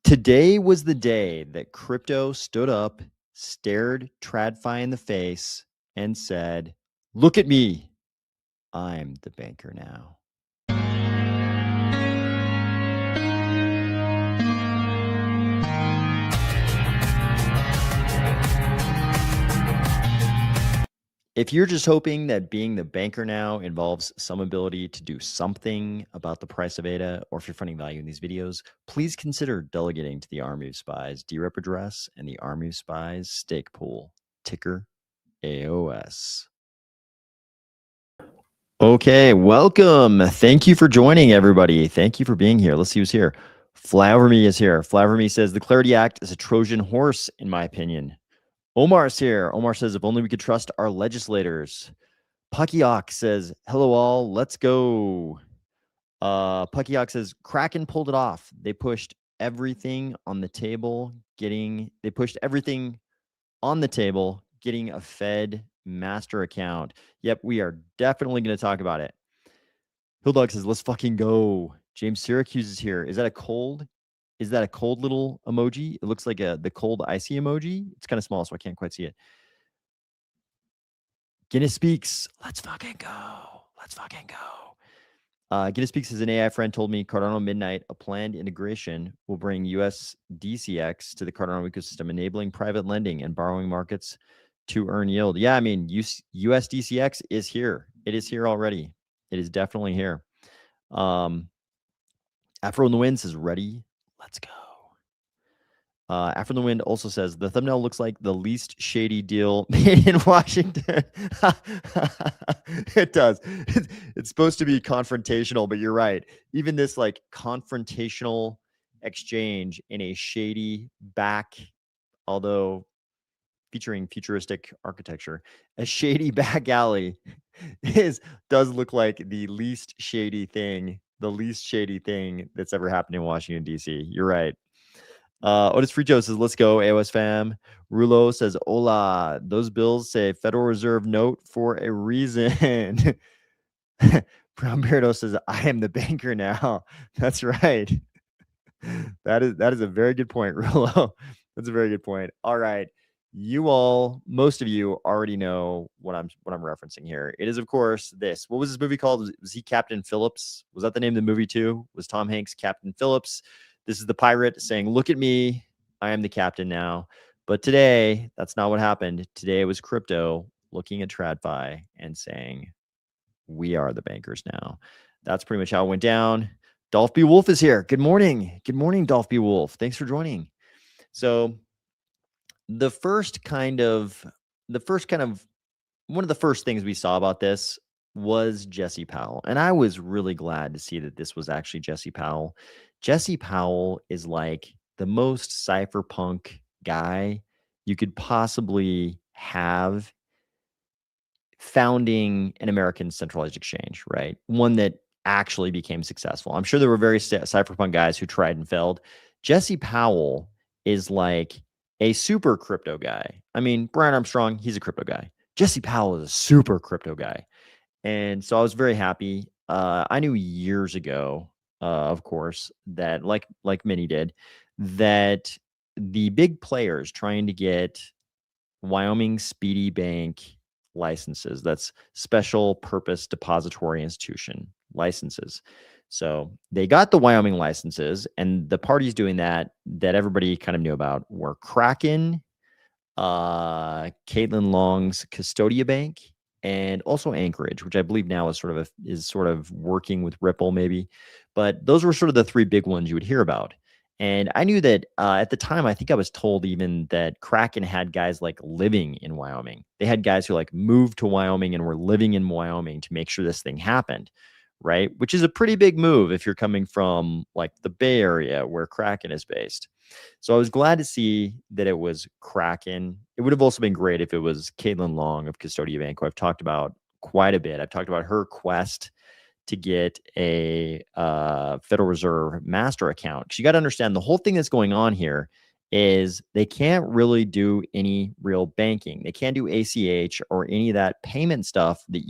Today was the day that crypto stood up, stared TradFi in the face, and said, "Look at me. I'm the banker now." If you're just hoping that being the banker now involves some ability to do something about the price of ADA, or if you're finding value in these videos, please consider delegating to the Army of Spies DRep address and the Army of Spies stake pool, ticker AOS. Okay, welcome. Thank you for joining, everybody. Thank you for being here. Let's see who's here. Flaverme is here. Flaverme says the Clarity Act is a Trojan horse, in my opinion. Omar's here. Omar says, if only we could trust our legislators. Puckyok says, hello all, let's go. Puckyok says, Kraken pulled it off. They pushed everything on the table, getting a Fed master account. Yep, we are definitely going to talk about it. Hilldog says, let's fucking go. James Syracuse is here. Is that a cold little emoji? It looks like the cold icy emoji. It's kind of small, so I can't quite see it. Guinness Speaks. Let's fucking go. Let's fucking go. Guinness Speaks is an AI friend told me Cardano Midnight, a planned integration, will bring US DCX to the Cardano ecosystem, enabling private lending and borrowing markets to earn yield. Yeah, I mean, US DCX is here. It is here already. It is definitely here. Afro in the Wind says, ready? Let's go. Afro in the Wind also says, the thumbnail looks like the least shady deal made in Washington. It does. It's supposed to be confrontational, but you're right. Even this like confrontational exchange in a shady back, although featuring futuristic architecture, a shady back alley does look like the least shady thing that's ever happened in Washington, D.C. You're right. Otis Frijo says, let's go, AOS fam. Rulo says, hola. Those bills say Federal Reserve note for a reason. Brown Beardo says, I am the banker now. That's right. That is a very good point, Rulo. That's a very good point. All right. Most of you already know what I'm referencing here. It is, of course, this. What was this movie called? Was he Captain Phillips? Was that the name of the movie too? Was Tom Hanks Captain Phillips? This is the pirate saying, look at me. I am the captain now. But today, that's not what happened. Today was crypto looking at TradFi and saying, we are the bankers now. That's pretty much how it went down. Dolph B. Wolf is here. Good morning. Good morning, Dolph B. Wolf. Thanks for joining. So one of the first things we saw about this was Jesse Powell. And I was really glad to see that this was actually Jesse Powell. Jesse Powell is like the most cypherpunk guy you could possibly have founding an American centralized exchange, right? One that actually became successful. I'm sure there were very cypherpunk guys who tried and failed. Jesse Powell is like a super crypto guy. I mean, Brian Armstrong, he's a crypto guy. Jesse Powell is a super crypto guy. And so I was very happy. I knew years ago, of course, that like many did, that the big players trying to get Wyoming Speedy Bank licenses, that's special purpose depository institution licenses. So they got the Wyoming licenses, and the parties doing that everybody kind of knew about were Kraken, Caitlin Long's Custodia Bank, and also Anchorage, which I believe now is sort of working with Ripple maybe. But those were sort of the three big ones you would hear about. And I knew that at the time, I think I was told even that Kraken had guys like living in Wyoming. They had guys who like moved to Wyoming and were living in Wyoming to make sure this thing happened, right? Which is a pretty big move if you're coming from like the Bay Area where Kraken is based. So I was glad to see that it was Kraken. It would have also been great if it was Caitlin Long of Custodia Bank, who I've talked about quite a bit. I've talked about her quest to get a Federal Reserve master account. You got to understand the whole thing that's going on here is they can't really do any real banking. They can't do ACH or any of that payment stuff that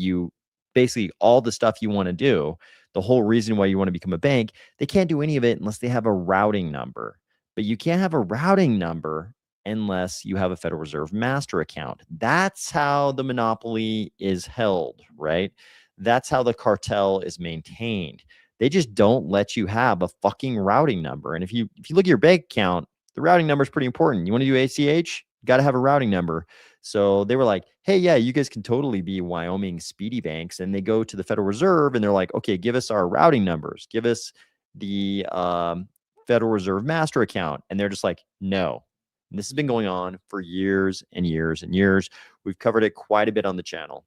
basically all the stuff you want to do. The whole reason why you want to become a bank, they can't do any of it unless they have a routing number. but you can't have a routing number unless you have a Federal Reserve master account. That's how the monopoly is held, right? That's how the cartel is maintained. They just don't let you have a fucking routing number. And if you look at your bank account, the routing number is pretty important. You want to do ACH, got to have a routing number. So they were like, hey, yeah, you guys can totally be Wyoming Speedy Banks. And they go to the Federal Reserve and they're like, okay, give us our routing numbers. Give us the Federal Reserve master account. And they're just like, no. And this has been going on for years and years and years. We've covered it quite a bit on the channel.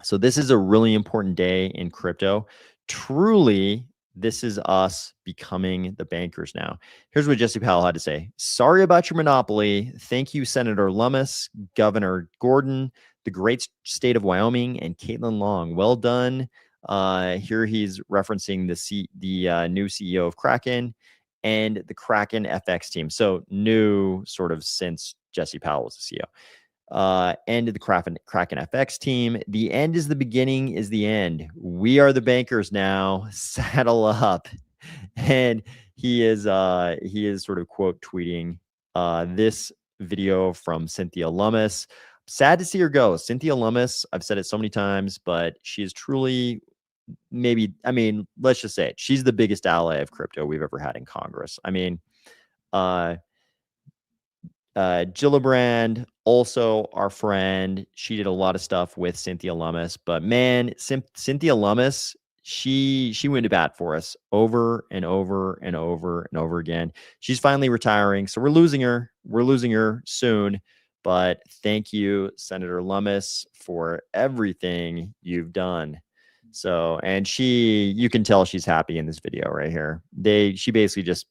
So this is a really important day in crypto. Truly, this is us becoming the bankers now. Here's what Jesse Powell had to say. Sorry about your monopoly. Thank you, Senator Lummis, Governor Gordon, the great state of Wyoming, and Caitlin Long. Well done. Here he's referencing the new CEO of Kraken and the Kraken FX team. So new sort of since Jesse Powell was the CEO. End of the Kraken FX team. The end is the beginning is the end. We are the bankers now. Saddle up. And he is sort of quote tweeting this video from Cynthia Lummis. Sad to see her go. Cynthia Lummis, I've said it so many times, but she is truly let's just say it. She's the biggest ally of crypto we've ever had in Congress. I mean, Gillibrand, also our friend. She did a lot of stuff with Cynthia Lummis, but man, Cynthia Lummis, she went to bat for us over and over and over and over again. She's finally retiring, so we're losing her. We're losing her soon. But thank you, Senator Lummis, for everything you've done. So, and you can tell she's happy in this video right here. She basically just,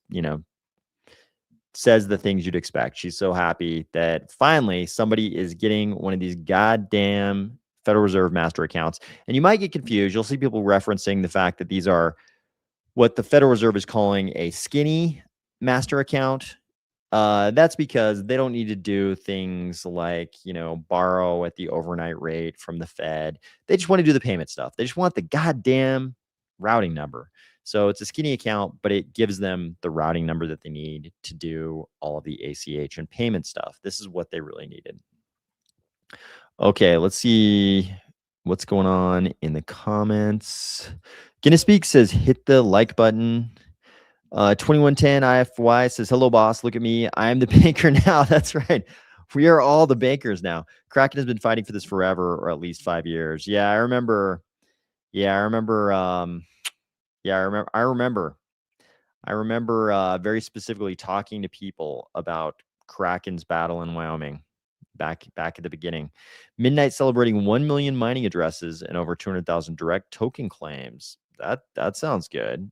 says the things you'd expect. She's so happy that finally somebody is getting one of these goddamn Federal Reserve master accounts. And you might get confused. You'll see people referencing the fact that these are what the Federal Reserve is calling a skinny master account. That's because they don't need to do things like, borrow at the overnight rate from the Fed. They just want to do the payment stuff. They just want the goddamn routing number. So it's a skinny account, but it gives them the routing number that they need to do all of the ACH and payment stuff. This is what they really needed. Okay, let's see what's going on in the comments. Guinness Speak says, hit the like button. 2110 IFY says, hello, boss. Look at me. I am the banker now. That's right. We are all the bankers now. Kraken has been fighting for this forever, or at least 5 years. I remember very specifically talking to people about Kraken's battle in Wyoming back at the beginning. Midnight celebrating 1 million mining addresses and over 200,000 direct token claims. That sounds good.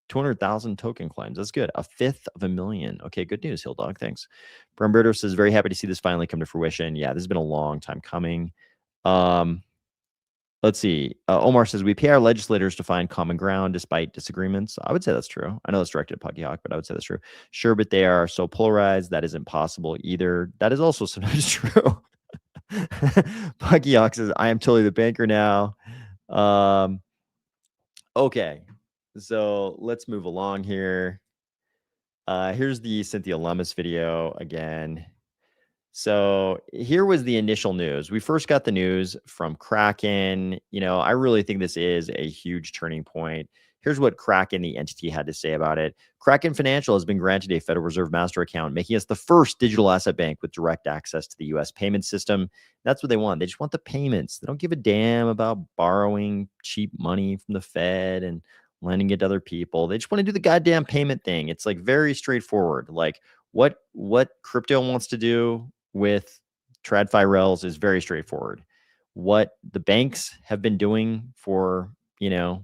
200,000 token claims. That's good. 1/5 of a million. Okay, good news, Hill Dog. Thanks. Brumberto says, very happy to see this finally come to fruition. Yeah, this has been a long time coming. Let's see. Omar says, we pay our legislators to find common ground despite disagreements. I would say that's true. I know it's directed at Puggy Hawk, but I would say that's true. Sure, but they are so polarized. That isn't possible either. That is also sometimes true. Puggy Hawk says, I am totally the banker now. Okay. So let's move along here. Here's the Cynthia Lummis video again. So here was the initial news. We first got the news from Kraken. I really think this is a huge turning point. Here's what Kraken, the entity, had to say about it. Kraken Financial has been granted a Federal Reserve master account, making us the first digital asset bank with direct access to the U.S. payment system. That's what they want. They just want the payments. They don't give a damn about borrowing cheap money from the Fed and lending it to other people. They just want to do the goddamn payment thing. It's like very straightforward. Like what crypto wants to do with TradFi Rails is very straightforward. What the banks have been doing for, a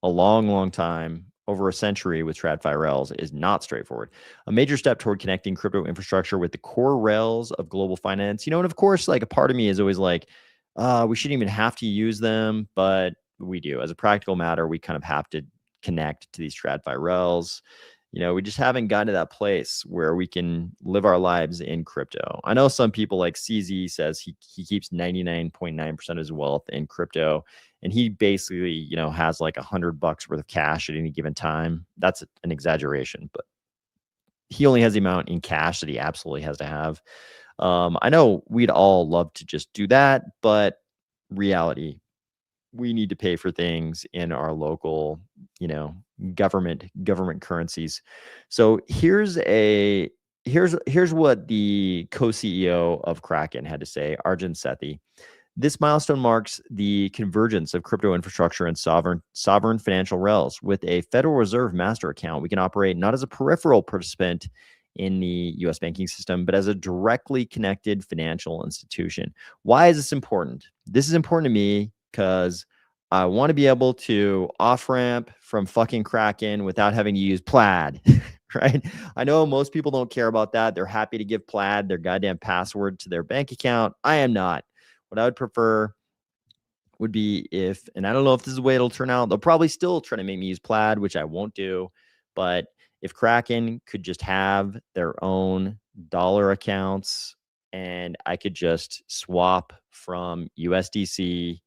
long time, over a century with TradFi Rails is not straightforward. A major step toward connecting crypto infrastructure with the core rails of global finance. And of course, like a part of me is always like, we shouldn't even have to use them, but we do. As a practical matter, we kind of have to connect to these TradFi Rails. We just haven't gotten to that place where we can live our lives in crypto. I know some people like CZ says he keeps 99.9% of his wealth in crypto, and he basically, has like $100 worth of cash at any given time. That's an exaggeration, but he only has the amount in cash that he absolutely has to have. I know we'd all love to just do that, but reality, we need to pay for things in our local, government currencies. So here's what the co-CEO of Kraken had to say, Arjun Sethi. This milestone marks the convergence of crypto infrastructure and sovereign financial rails. With a Federal Reserve master account, we can operate not as a peripheral participant in the US banking system, but as a directly connected financial institution. Why is this important? This is important to me because I want to be able to off ramp from fucking Kraken without having to use Plaid, right? I know most people don't care about that. They're happy to give Plaid their goddamn password to their bank account. I am not. What I would prefer would be if, and I don't know if this is the way it'll turn out, they'll probably still try to make me use Plaid, which I won't do. But if Kraken could just have their own dollar accounts and I could just swap from USDC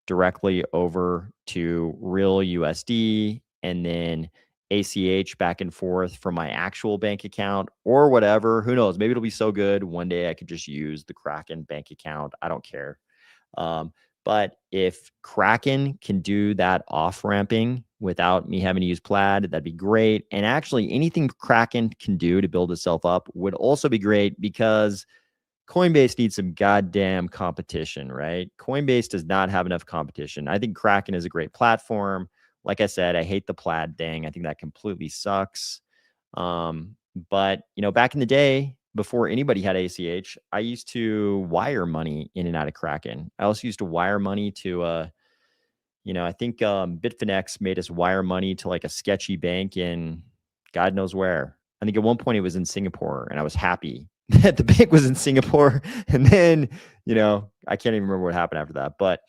directly over to real USD and then ACH back and forth from my actual bank account or whatever. Who knows? Maybe it'll be so good one day I could just use the Kraken bank account. I don't care. But if Kraken can do that off ramping without me having to use Plaid, that'd be great. And actually, anything Kraken can do to build itself up would also be great because Coinbase needs some goddamn competition, right? Coinbase does not have enough competition. I think Kraken is a great platform. Like I said, I hate the Plaid thing. I think that completely sucks. But back in the day, before anybody had ACH, I used to wire money in and out of Kraken. I also used to wire money to, I think Bitfinex made us wire money to like a sketchy bank in God knows where. I think at one point it was in Singapore, and I was happy that the bank was in Singapore. And then, I can't even remember what happened after that. But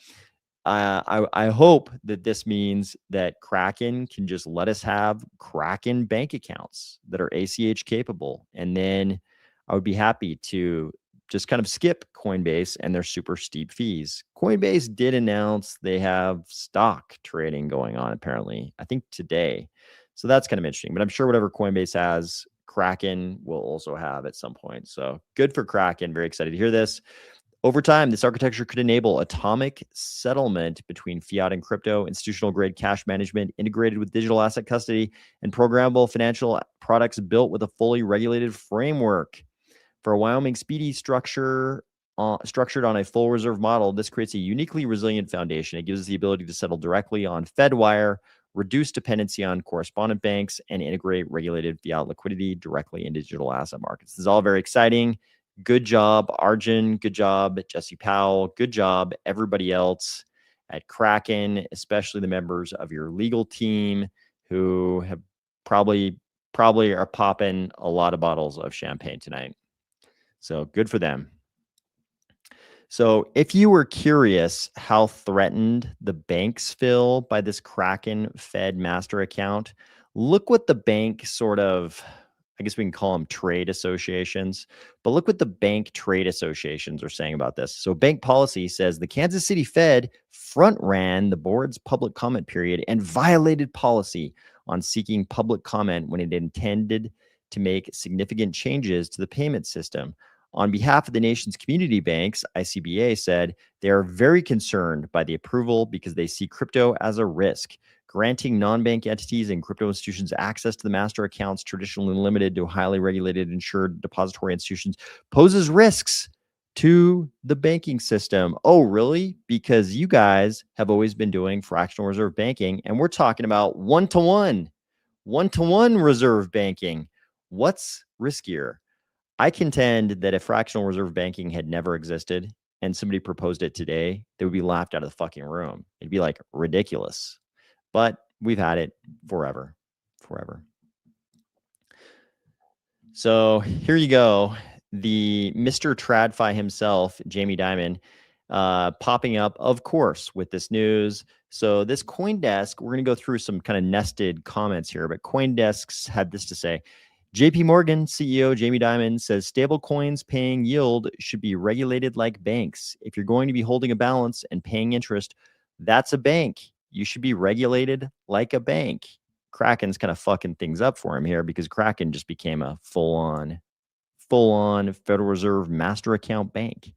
I hope that this means that Kraken can just let us have Kraken bank accounts that are ACH capable. And then I would be happy to just kind of skip Coinbase and their super steep fees. Coinbase did announce they have stock trading going on, apparently, I think today. So that's kind of interesting. But I'm sure whatever Coinbase has, Kraken will also have at some point. So good for Kraken. Very excited to hear this. Over time, this architecture could enable atomic settlement between fiat and crypto, institutional grade cash management integrated with digital asset custody, and programmable financial products built with a fully regulated framework. For a Wyoming Speedy structured on a full reserve model, this creates a uniquely resilient foundation. It gives us the ability to settle directly on FedWire, reduce dependency on correspondent banks, and integrate regulated fiat liquidity directly into digital asset markets. This is all very exciting. Good job, Arjun. Good job, Jesse Powell. Good job, everybody else at Kraken, especially the members of your legal team who have probably are popping a lot of bottles of champagne tonight. So good for them. So if you were curious how threatened the banks feel by this Kraken Fed master account, look what the bank sort of, I guess we can call them trade associations, but look what the bank trade associations are saying about this. So bank policy says the Kansas City Fed front ran the board's public comment period and violated policy on seeking public comment when it intended to make significant changes to the payment system. On behalf of the nation's community banks, ICBA said they are very concerned by the approval because they see crypto as a risk. Granting non-bank entities and crypto institutions access to the master accounts traditionally limited to highly regulated insured depository institutions poses risks to the banking system. Oh, really? Because you guys have always been doing fractional reserve banking, and we're talking about one-to-one reserve banking. What's riskier? I contend that if fractional reserve banking had never existed and somebody proposed it today, they would be laughed out of the fucking room. It'd be like ridiculous. But we've had it forever. So here you go. The Mr. TradFi himself, Jamie Dimon, popping up, of course, with this news. So this CoinDesk, we're going to go through some kind of nested comments here, but CoinDesk's had this to say. JP Morgan CEO Jamie Dimon says stablecoins paying yield should be regulated like banks. If you're going to be holding a balance and paying interest, that's a bank. You should be regulated like a bank. Kraken's kind of fucking things up for him here because Kraken just became a full-on Federal Reserve master account bank.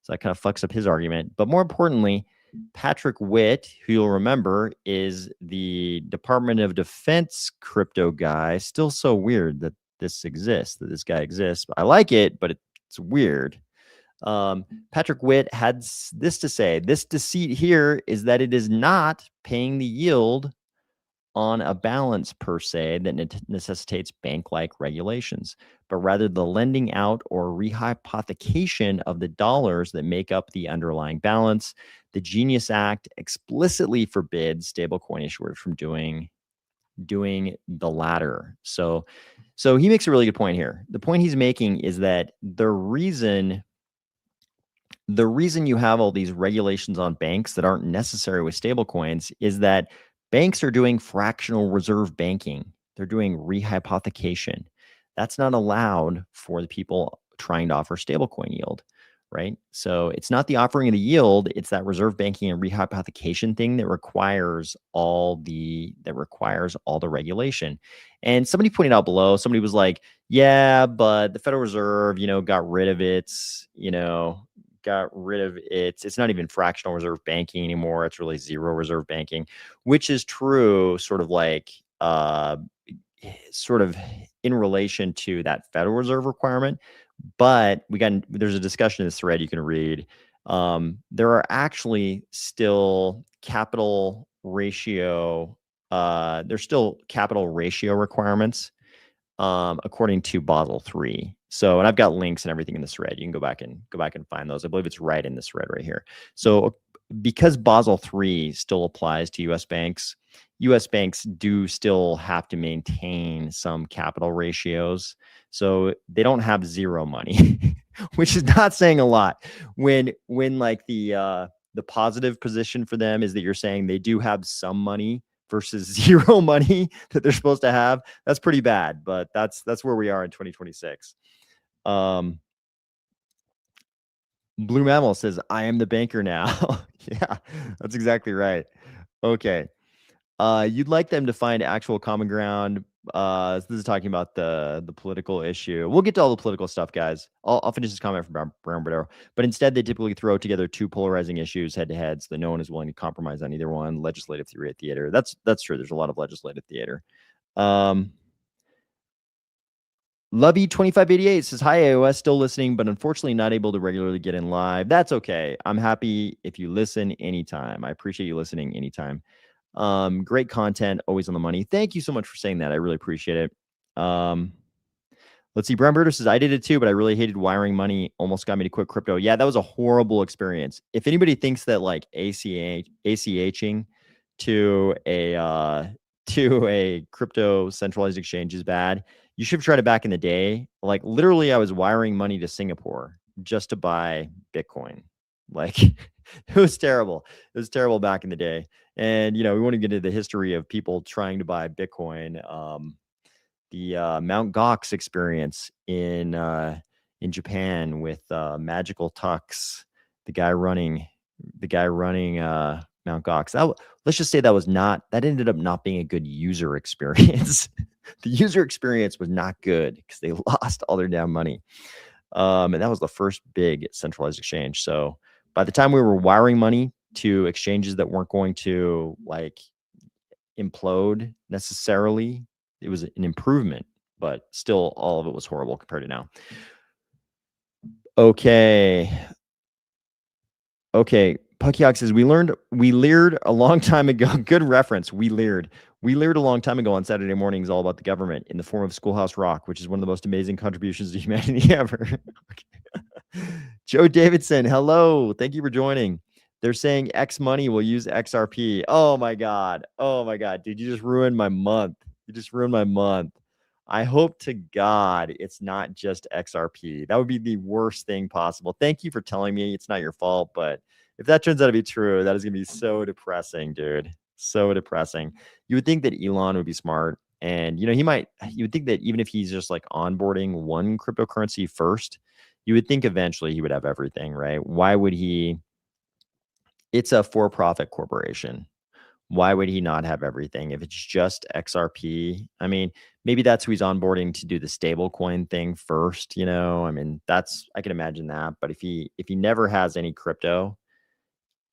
So that kind of fucks up his argument. But more importantly, Patrick Witt, who you'll remember is the Department of Defense crypto guy. Still so weird that this exists, that this guy exists. I like it, but it's weird. Patrick Witt had this to say: this deceit here is that it is not paying the yield on a balance per se that necessitates bank-like regulations, but rather the lending out or rehypothecation of the dollars that make up the underlying balance. The Genius Act explicitly forbids stablecoin issuers from doing the latter. So he makes a really good point here. The point he's making is that the reason you have all these regulations on banks that aren't necessary with stablecoins is that banks are doing fractional reserve banking. They're doing rehypothecation. That's not allowed for the people trying to offer stablecoin yield, right? So it's not the offering of the yield, it's that reserve banking and rehypothecation thing that requires all the regulation. And somebody pointed out below, somebody was like, yeah, but the Federal Reserve, got rid of its, it's not even fractional reserve banking anymore. It's really zero reserve banking, which is true sort of in relation to that Federal Reserve requirement. But there's a discussion in this thread you can read. There are actually still capital ratio requirements according to Basel III. So, and I've got links and everything in this thread. You can go back and find those. I believe it's right in this thread right here. So because Basel III still applies to US banks do still have to maintain some capital ratios. So they don't have zero money, which is not saying a lot. When like the positive position for them is that you're saying they do have some money versus zero money that they're supposed to have. That's pretty bad, but that's where we are in 2026. Blue Mammal says, I am the banker now. Yeah, that's exactly right. Okay. You'd like them to find actual common ground. This is talking about the political issue. We'll get to all the political stuff, guys. I'll finish this comment from Brown Bordeaux. But instead, they typically throw together two polarizing issues head to head so that no one is willing to compromise on either one. Legislative theater. That's true. There's a lot of legislative theater. Lovey 2588 says, hi, AOS, still listening, but unfortunately not able to regularly get in live. That's okay. I'm happy if you listen anytime. I appreciate you listening anytime. Great content, always on the money. Thank you so much for saying that. I really appreciate it. Let's see. Brown Birder says, I did it too, but I really hated wiring money. Almost got me to quit crypto. Yeah, that was a horrible experience. If anybody thinks that like ACHing to a crypto centralized exchange is bad, you should have tried it back in the day. Like literally, I was wiring money to Singapore just to buy Bitcoin. Like it was terrible. It was terrible back in the day. And, we want to get into the history of people trying to buy Bitcoin. The Mount Gox experience in Japan with Magical Tux, the guy running Mount Gox. Let's just say that ended up not being a good user experience. The user experience was not good because they lost all their damn money. And that was the first big centralized exchange. So by the time we were wiring money to exchanges that weren't going to like implode necessarily, it was an improvement, but still all of it was horrible compared to now. Okay. Puckyhawk says, we leered a long time ago. Good reference. We leered a long time ago on Saturday mornings all about the government in the form of Schoolhouse Rock, which is one of the most amazing contributions to humanity ever. Joe Davidson, hello. Thank you for joining. They're saying X money will use XRP. Oh my God. Dude, you just ruined my month. I hope to God it's not just XRP. That would be the worst thing possible. Thank you for telling me it's not your fault, but if that turns out to be true, that is going to be so depressing, dude. So depressing. You would think that Elon would be smart. And, you would think that even if he's just like onboarding one cryptocurrency first, you would think eventually he would have everything, right? Why would he? It's a for-profit corporation. Why would he not have everything? If it's just XRP, I mean, maybe that's who he's onboarding to do the stablecoin thing first, you know? I mean, I can imagine that. But if he never has any crypto,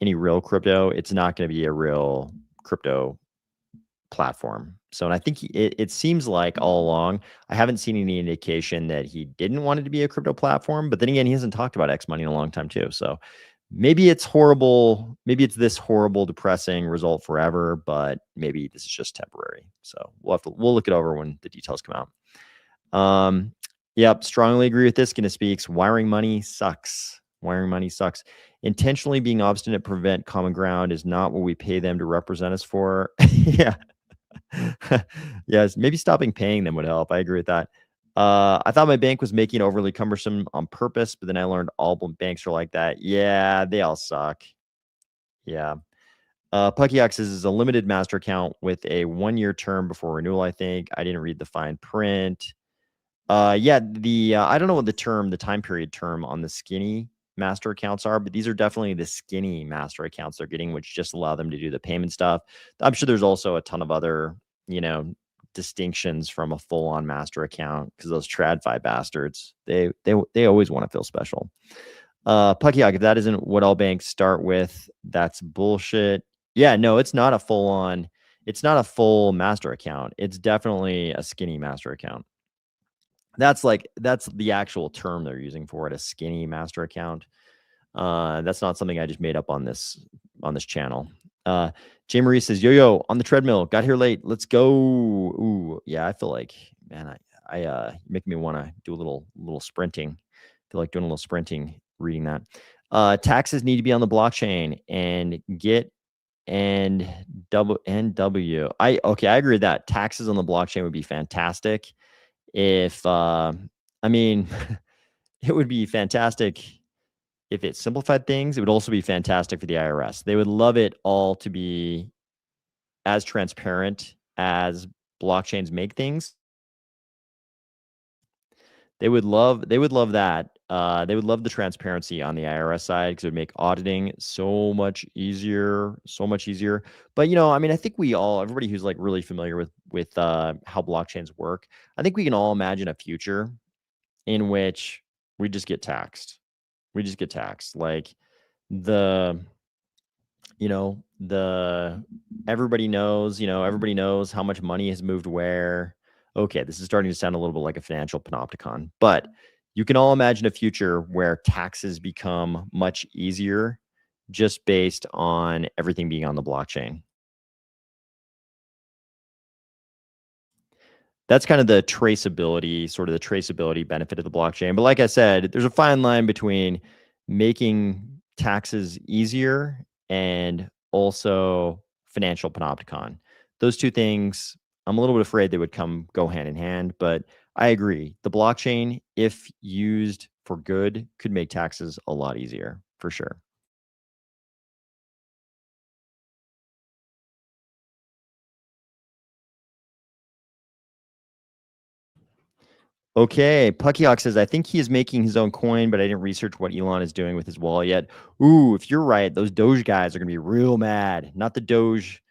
any real crypto, it's not going to be a real crypto platform. So, and I think it seems like all along, I haven't seen any indication that he didn't want it to be a crypto platform. But then again, he hasn't talked about X money in a long time too. So maybe it's horrible. Maybe it's this horrible, depressing result forever. But maybe this is just temporary. So we'll look it over when the details come out. Yep, strongly agree with this. Gonna speaks. Wiring money sucks. Wiring money sucks. Intentionally being obstinate, prevent common ground is not what we pay them to represent us for. Yeah. Yes, maybe stopping paying them would help. I agree with that. I thought my bank was making it overly cumbersome on purpose, but then I learned all banks are like that. Yeah, they all suck. Yeah. Puckyox is a limited master account with a 1-year term before renewal, I think. I didn't read the fine print. Yeah, I don't know what the time period term on the skinny master accounts are, but these are definitely the skinny master accounts they're getting, which just allow them to do the payment stuff. I'm sure there's also a ton of other, distinctions from a full-on master account because those TradFi bastards, they always want to feel special. Puckyog, if that isn't what all banks start with, that's bullshit. Yeah, no, it's not a full master account. It's definitely a skinny master account. That's the actual term they're using for it, a skinny master account. That's not something I just made up on this channel. Jay Marie says, yo, on the treadmill, got here late. Let's go. Ooh, yeah, I feel like, man, I make me want to do a little sprinting. Feel like doing a little sprinting reading that. Taxes need to be on the blockchain and get and NW. I agree with that. Taxes on the blockchain would be fantastic. If I mean, it would be fantastic if it simplified things. It would also be fantastic for the IRS. They would love it all to be as transparent as blockchains make things. They would love that. They would love the transparency on the IRS side because it would make auditing so much easier, so much easier. But I mean, I think everybody who's like really familiar with how blockchains work, I think we can all imagine a future in which we just get taxed. We just get taxed. Like the everybody knows how much money has moved where. Okay, this is starting to sound a little bit like a financial panopticon, but you can all imagine a future where taxes become much easier just based on everything being on the blockchain. That's kind of the traceability benefit of the blockchain. But like I said, there's a fine line between making taxes easier and also financial panopticon. Those two things, I'm a little bit afraid they would go hand in hand, but I agree. The blockchain, if used for good, could make taxes a lot easier for sure. Okay, Puckyhawk says, I think he is making his own coin, but I didn't research what Elon is doing with his wallet yet. Ooh, if you're right, those Doge guys are going to be real mad. Not the Doge,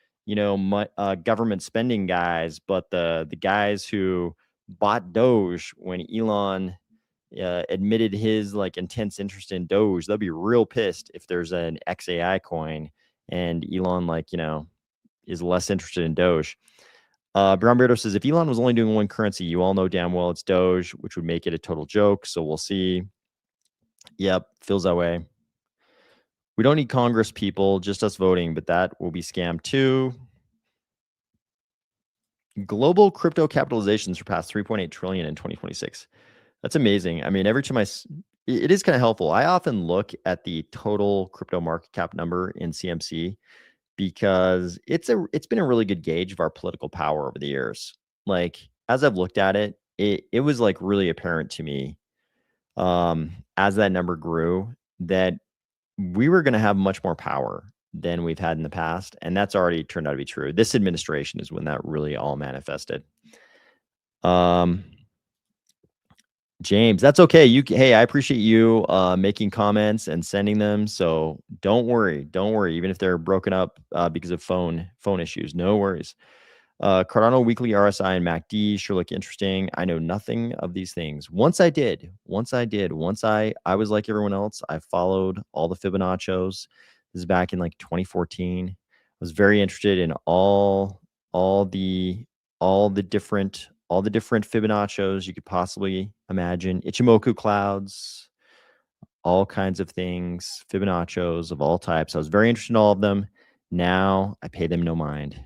government spending guys, but the guys who bought Doge when Elon admitted his like intense interest in Doge. They'll be real pissed if there's an XAI coin and Elon is less interested in Doge. Brown Beardo says, if Elon was only doing one currency, you all know damn well it's Doge, which would make it a total joke. So we'll see. Yep, feels that way. We don't need Congress people, just us voting, but that will be scammed too. Global crypto capitalization surpassed 3.8 trillion in 2026. That's amazing. I mean, every time it is kind of helpful. I often look at the total crypto market cap number in CMC because it's been a really good gauge of our political power over the years. Like as I've looked at it, it was like really apparent to me as that number grew that we were going to have much more power than we've had in the past, and that's already turned out to be true. This administration is when that really all manifested. James, that's okay. Hey, I appreciate you making comments and sending them. So don't worry, even if they're broken up because of phone issues. No worries. Cardano weekly RSI and MACD sure look interesting. I know nothing of these things. Once I was like everyone else. I followed all the Fibonaccios. This is back in like 2014. I was very interested in all the different Fibonaccios you could possibly imagine. Ichimoku clouds, all kinds of things, Fibonaccios of all types. I was very interested in all of them. Now I pay them no mind.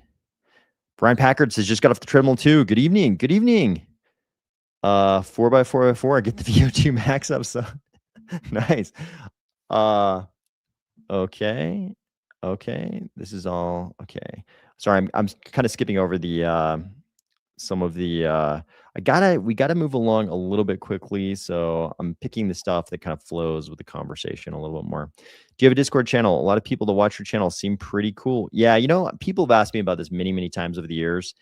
Brian Packard says, just got off the treadmill too. Good evening. Good evening. 4x4x4. I get the VO2 max up, son. Nice. Okay. Okay. This is all okay. Sorry, I'm kind of skipping over the some of the we gotta move along a little bit quickly. So I'm picking the stuff that kind of flows with the conversation a little bit more. Do you have a Discord channel? A lot of people that watch your channel seem pretty cool. Yeah, you know, people have asked me about this many times over the years.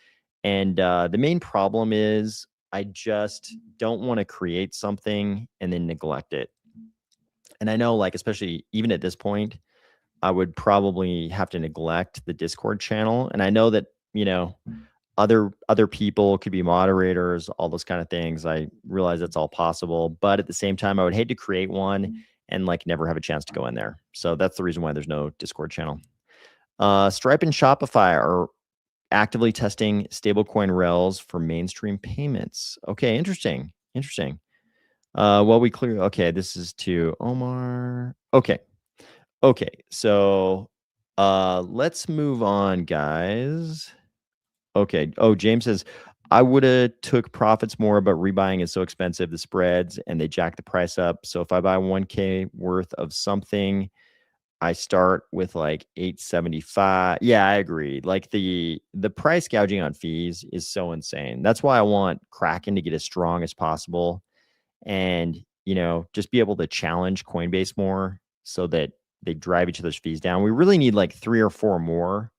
And the main problem is I just don't want to create something and then neglect it. And I know, like, especially even at this point, I would probably have to neglect the Discord channel. And I know that, you know, other people could be moderators, all those kind of things. I realize that's all possible, but at the same time, I would hate to create one and like never have a chance to go in there. So that's the reason why there's no Discord channel. Stripe and Shopify are actively testing stablecoin rails for mainstream payments. Okay, interesting. Well, we clear. Okay, this is to Omar. Okay. So let's move on, guys. Okay. Oh, James says, I would have took profits more, but rebuying is so expensive, the spreads, and they jack the price up. So if I buy 1K worth of something, I start with like 875. Yeah, I agree. Like the price gouging on fees is so insane. That's why I want Kraken to get as strong as possible and, you know, just be able to challenge Coinbase more so that they drive each other's fees down. We really need like 3 or 4 more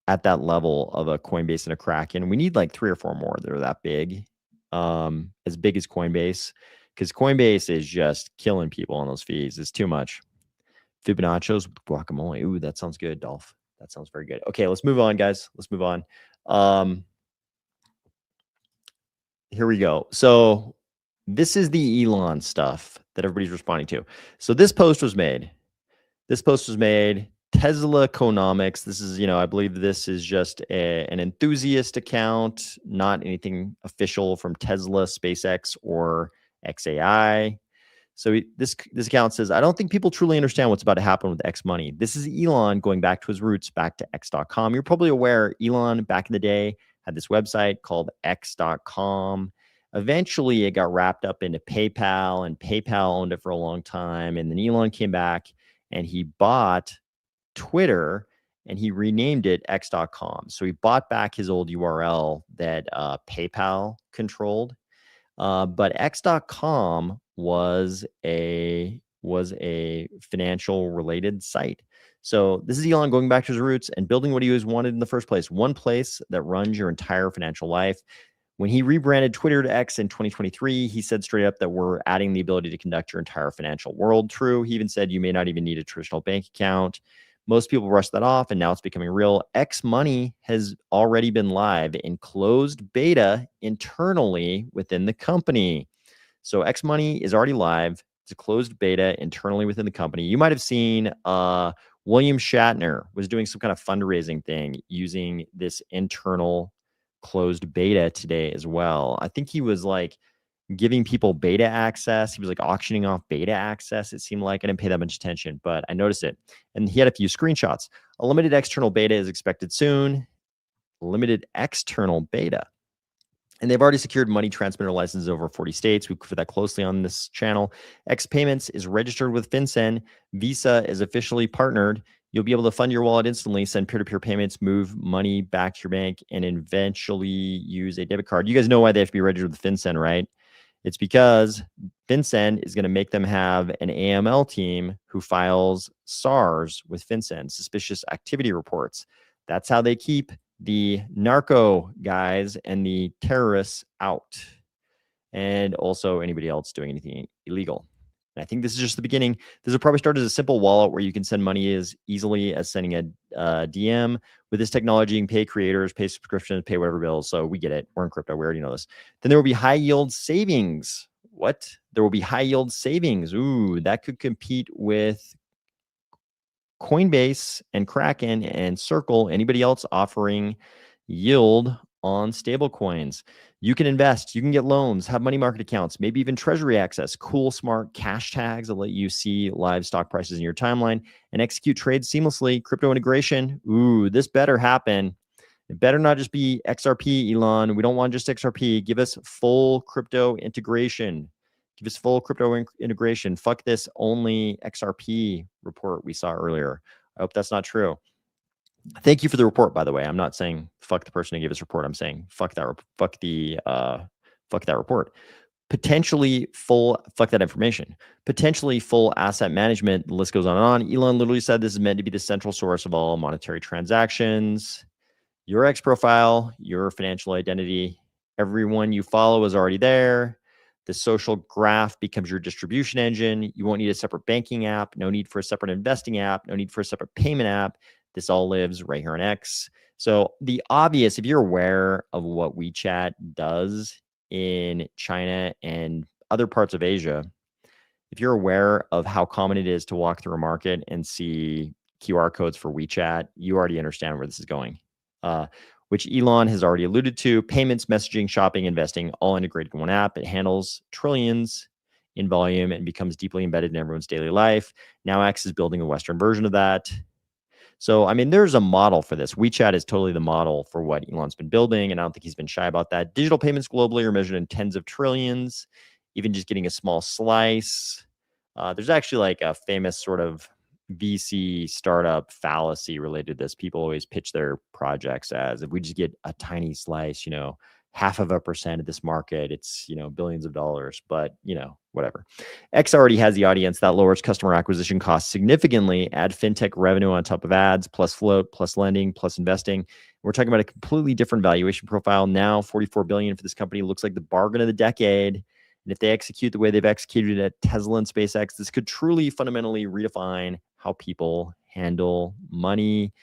at that level of a Coinbase and a Kraken. We need like 3 or 4 more that are that big as Coinbase, because Coinbase is just killing people on those fees. It's too much. Fibonaccios with guacamole. Ooh, that sounds good, Dolph. That sounds very good. Okay, let's move on, guys. Let's move on. Here we go. So this is the Elon stuff that everybody's responding to. So this post was made. Tesla Conomics. This is, you know, I believe this is just an enthusiast account, not anything official from Tesla, SpaceX, or XAI. So this account says, I don't think people truly understand what's about to happen with X money. This is Elon going back to his roots, back to X.com. You're probably aware Elon back in the day had this website called X.com. Eventually, it got wrapped up into PayPal, and PayPal owned it for a long time. And then Elon came back and he bought Twitter and he renamed it X.com. So he bought back his old URL that PayPal controlled. But X.com was a financial related site. So this is Elon going back to his roots and building what he always wanted in the first place. One place that runs your entire financial life. When he rebranded Twitter to X in 2023, he said straight up that we're adding the ability to conduct your entire financial world. True. He even said you may not even need a traditional bank account. Most people brush that off, and now it's becoming real. X Money has already been live in closed beta internally within the company. So X Money is already live. It's a closed beta internally within the company. You might have seen William Shatner was doing some kind of fundraising thing using this internal closed beta today as well. I think he was like giving people beta access. He was like auctioning off beta access. It seemed like I didn't pay that much attention, but I noticed it. And he had a few screenshots. A limited external beta is expected soon. Limited external beta. And they've already secured money transmitter licenses over 40 states. We cover that closely on this channel. X Payments is registered with FinCEN. Visa is officially partnered. You'll be able to fund your wallet instantly, send peer-to-peer payments, move money back to your bank, and eventually use a debit card. You guys know why they have to be registered with FinCEN, right? It's because FinCEN is going to make them have an AML team who files SARS with FinCEN, suspicious activity reports. That's how they keep the narco guys and the terrorists out. and also anybody else doing anything illegal. And I think this is just the beginning. This will probably start as a simple wallet where you can send money as easily as sending a DM. With this technology, you can pay creators, pay subscriptions, pay whatever bills. So we get it. We're in crypto. We already know this. Then there will be high yield savings. What? There will be high yield savings. Ooh, that could compete with Coinbase and Kraken and Circle, anybody else offering yield on stable coins. You can invest, you can get loans, have money market accounts, maybe even treasury access, cool, smart cash tags that let you see live stock prices in your timeline and execute trades seamlessly. Crypto integration. Ooh, this better happen. It better not just be XRP, Elon. We don't want just XRP. Give us full crypto integration. Give us full crypto integration. Fuck this only XRP report we saw earlier. I hope that's not true. Thank you for the report, by the way. I'm not saying fuck the person who gave us report. I'm saying fuck that report. Potentially full, fuck that information. Potentially full asset management. The list goes on and on. Elon literally said this is meant to be the central source of all monetary transactions. Your X profile, your financial identity, everyone you follow is already there. The social graph becomes your distribution engine. You won't need a separate banking app. No need for a separate investing app. No need for a separate payment app. This all lives right here on X. So the obvious, if you're aware of what WeChat does in China and other parts of Asia, if you're aware of how common it is to walk through a market and see QR codes for WeChat, you already understand where this is going. Which Elon has already alluded to. Payments, messaging, shopping, investing, all integrated in one app. It handles trillions in volume and becomes deeply embedded in everyone's daily life. Now X is building a Western version of that. So, I mean, there's a model for this. WeChat is totally the model for what Elon's been building, and I don't think he's been shy about that. Digital payments globally are measured in tens of trillions, even just getting a small slice. There's actually like a famous sort of VC startup fallacy related to this. People always pitch their projects as if we just get a tiny slice, 0.5% of this market, it's, billions of dollars, but whatever. X already has the audience that lowers customer acquisition costs significantly. Add fintech revenue on top of ads, plus float, plus lending, plus investing. We're talking about a completely different valuation profile. Now, $44 billion for this company looks like the bargain of the decade. And if they execute the way they've executed at Tesla and SpaceX, this could truly fundamentally redefine how people handle money.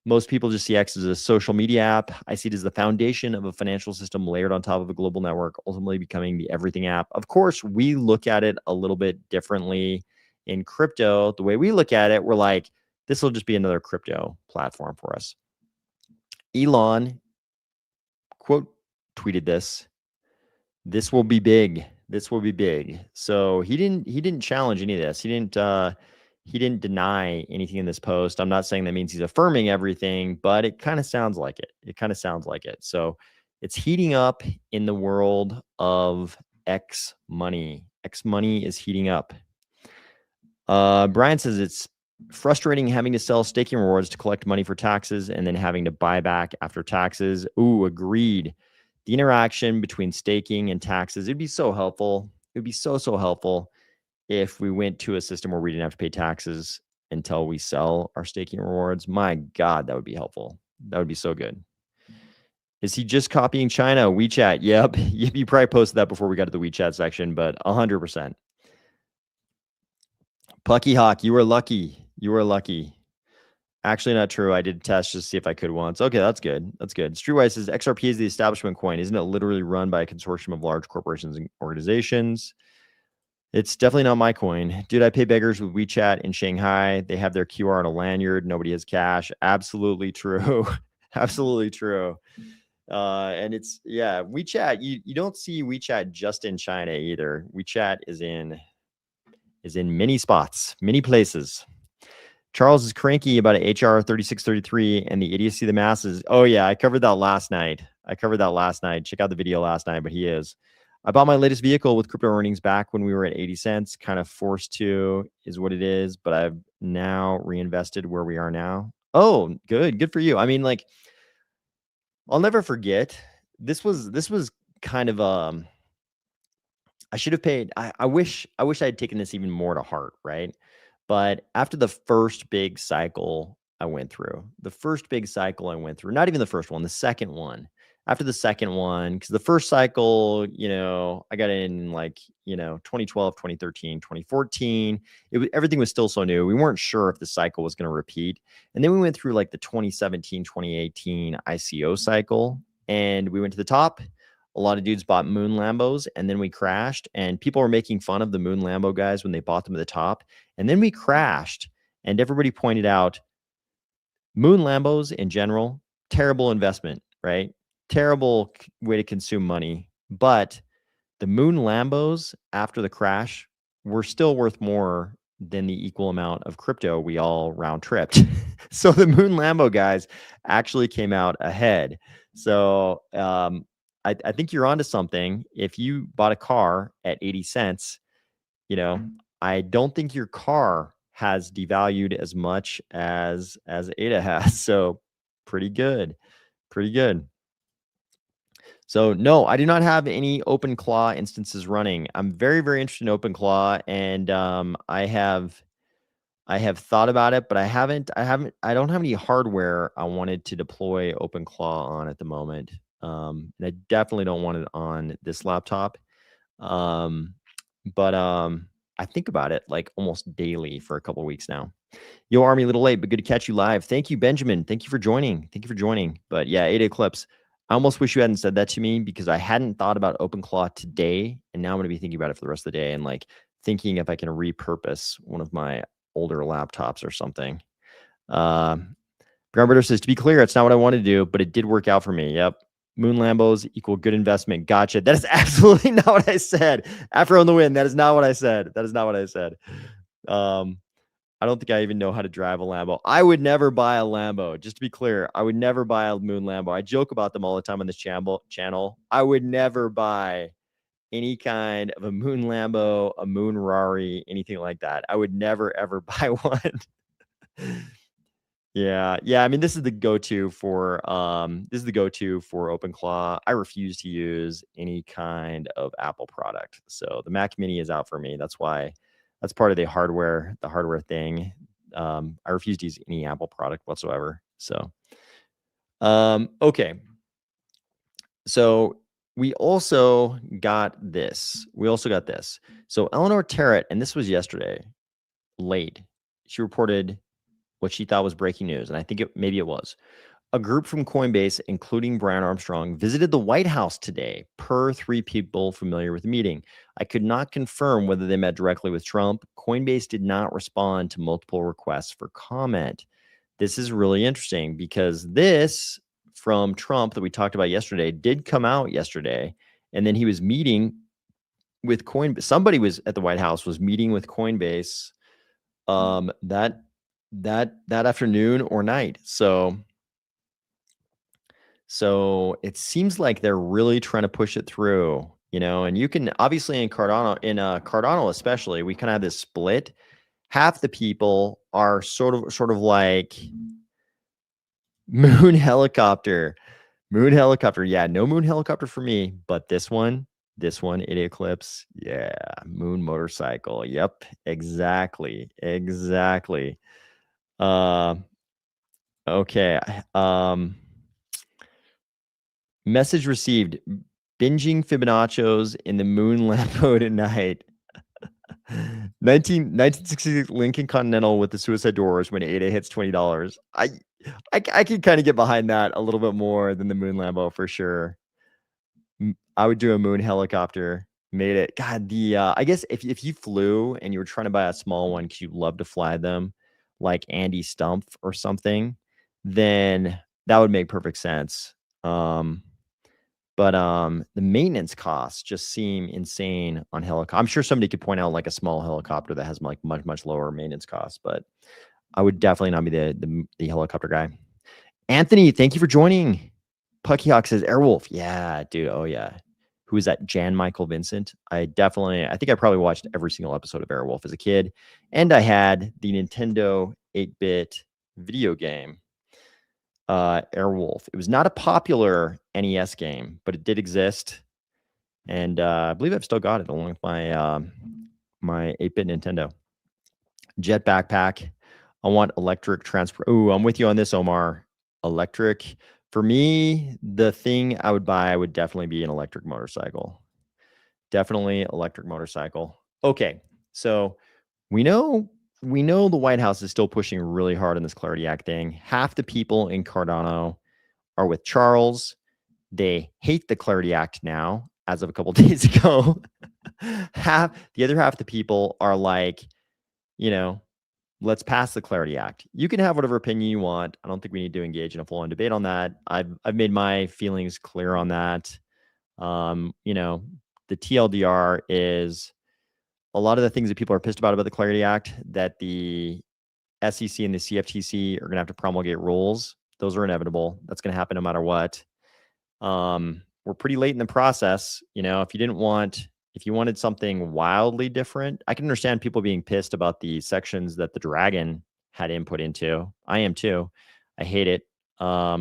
Most people just see X as a social media app. I see it as the foundation of a financial system layered on top of a global network, ultimately becoming the everything app. Of course, we look at it a little bit differently in crypto. The way we look at it, we're like, this will just be another crypto platform for us. Elon, quote, tweeted this. This will be big. This will be big. So he didn't challenge any of this. He didn't deny anything in this post. I'm not saying that means he's affirming everything, but it kind of sounds like it. It kind of sounds like it. So it's heating up in the world of X money. X money is heating up. Brian says it's frustrating having to sell staking rewards to collect money for taxes and then having to buy back after taxes. Ooh, agreed. The interaction between staking and taxes, it'd be so helpful. It'd be so helpful if we went to a system where we didn't have to pay taxes until we sell our staking rewards. My God, that would be helpful. That would be so good. Is he just copying China? WeChat. Yep. You probably posted that before we got to the WeChat section, but 100%. Plucky Hawk, you were lucky. You were lucky. Actually, not true. I did test just to see if I could once. Okay, that's good. That's good. Streetwise says XRP is the establishment coin. Isn't it literally run by a consortium of large corporations and organizations? It's definitely not my coin. Dude, I pay beggars with WeChat in Shanghai. They have their QR on a lanyard. Nobody has cash. Absolutely true. Absolutely true. And it's, yeah, WeChat, you don't see WeChat just in China either. WeChat is in many spots, many places. Charles is cranky about HR 3633 and the idiocy of the masses. Oh yeah, I covered that last night. Check out the video last night, but he is. I bought my latest vehicle with crypto earnings back when we were at 80 cents. Kind of forced to is what it is, but I've now reinvested where we are now. Oh, good for you. I mean, like, I'll never forget. This was kind of I should have paid. I wish I had taken this even more to heart, right? But after the first big cycle I went through, not even the first one, the second one, after the second one, because the first cycle, I got in like, 2012, 2013, 2014. Everything was still so new. We weren't sure if the cycle was going to repeat. And then we went through like the 2017, 2018 ICO cycle, and we went to the top. A lot of dudes bought Moon Lambos, and then we crashed, and people were making fun of the Moon Lambo guys when they bought them at the top. And then we crashed, and everybody pointed out Moon Lambos in general, terrible investment, right? Terrible way to consume money. But the Moon Lambos after the crash were still worth more than the equal amount of crypto we all round tripped. So the Moon Lambo guys actually came out ahead. So I think you're onto something. If you bought a car at 80 cents, I don't think your car has devalued as much as ADA has. So pretty good. Pretty good. So no, I do not have any OpenClaw instances running. I'm very, very interested in OpenClaw, and I have thought about it, but I don't have any hardware I wanted to deploy OpenClaw on at the moment. And I definitely don't want it on this laptop. But I think about it like almost daily for a couple of weeks now. Yo, Army, a little late, but good to catch you live. Thank you, Benjamin. Thank you for joining. But yeah, 8 Eclipse. I almost wish you hadn't said that to me, because I hadn't thought about OpenClaw today, and now I'm going to be thinking about it for the rest of the day and like thinking if I can repurpose one of my older laptops or something. Grumberter says, to be clear, it's not what I wanted to do, but it did work out for me. Yep. Moon Lambos equal good investment. Gotcha. That is absolutely not what I said. After on the win, that is not what I said. I don't think I even know how to drive a Lambo. I would never buy a Lambo. Just to be clear, I would never buy a Moon Lambo. I joke about them all the time on this channel. I would never buy any kind of a Moon Lambo, a Moon Rari, anything like that. I would never, ever buy one. Yeah. I mean, this is the go-to for OpenClaw. I refuse to use any kind of Apple product. So the Mac Mini is out for me. That's why. That's part of the hardware thing. I refuse to use any Apple product whatsoever. So, okay. So we also got this. So Eleanor Terrett, and this was yesterday, late. She reported what she thought was breaking news, and I think maybe it was. A group from Coinbase, including Brian Armstrong, visited the White House today, per 3 people familiar with the meeting. I could not confirm whether they met directly with Trump. Coinbase did not respond to multiple requests for comment. This is really interesting, because this from Trump that we talked about yesterday did come out yesterday, and then he was meeting with Coinbase. Somebody was at the White House, was meeting with Coinbase that afternoon or night. So it seems like they're really trying to push it through, and you can obviously in Cardano especially, we kind of have this split. Half the people are sort of like Moon Helicopter. Yeah, no Moon Helicopter for me, but this one, Idiot Eclipse. Yeah, Moon Motorcycle. Yep, exactly. Okay. Message received. Binging Fibonacci's in the Moon Lambo tonight. 1960 Lincoln Continental with the suicide doors when ADA hits $20. I can kind of get behind that a little bit more than the Moon Lambo for sure. I would do a Moon Helicopter. Made it. God, I guess if you flew and you were trying to buy a small one because you love to fly them, like Andy Stumpf or something, then that would make perfect sense. But the maintenance costs just seem insane on helicopter. I'm sure somebody could point out like a small helicopter that has like much lower maintenance costs, but I would definitely not be the helicopter guy. Anthony, thank you for joining. Puckyhawk says Airwolf. Yeah, dude. Oh yeah. Who is that? Jan Michael Vincent. I think I probably watched every single episode of Airwolf as a kid, and I had the Nintendo 8-bit video game. Airwolf. It was not a popular NES game, but it did exist, and I believe I've still got it along with my my 8-bit Nintendo. Jet backpack. I want electric transport. Oh, I'm with you on this, Omar. Electric For me, the thing I would buy would definitely be an electric motorcycle. Definitely electric motorcycle. Okay, so we know the White House is still pushing really hard on this Clarity Act thing. Half the people in Cardano are with Charles. They hate the Clarity Act now, as of a couple days ago. The other half of the people are like, you know, let's pass the Clarity Act. You can have whatever opinion you want. I don't think we need to engage in a full-on debate on that. I've made my feelings clear on that. The TLDR is a lot of the things that people are pissed about the Clarity Act, that the SEC and the CFTC are going to have to promulgate rules. Those are inevitable. That's going to happen no matter what. We're pretty late in the process. If you wanted something wildly different, I can understand people being pissed about the sections that the Dragon had input into. I am too. I hate it. But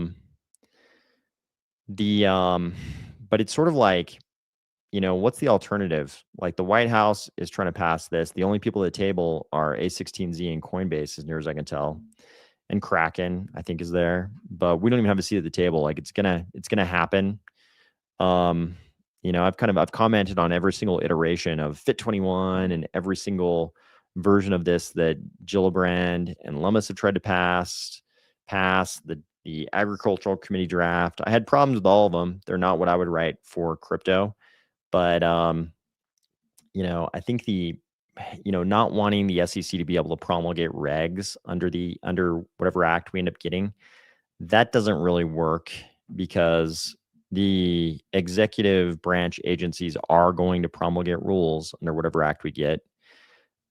it's sort of like, what's the alternative? Like, the White House is trying to pass this. The only people at the table are A16Z and Coinbase, as near as I can tell. And Kraken, I think, is there. But we don't even have a seat at the table. Like, it's gonna happen. I've commented on every single iteration of Fit21 and every single version of this that Gillibrand and Lummis have tried to pass the agricultural committee draft. I had problems with all of them. They're not what I would write for crypto. But I think not wanting the SEC to be able to promulgate regs under whatever act we end up getting, that doesn't really work, because the executive branch agencies are going to promulgate rules under whatever act we get.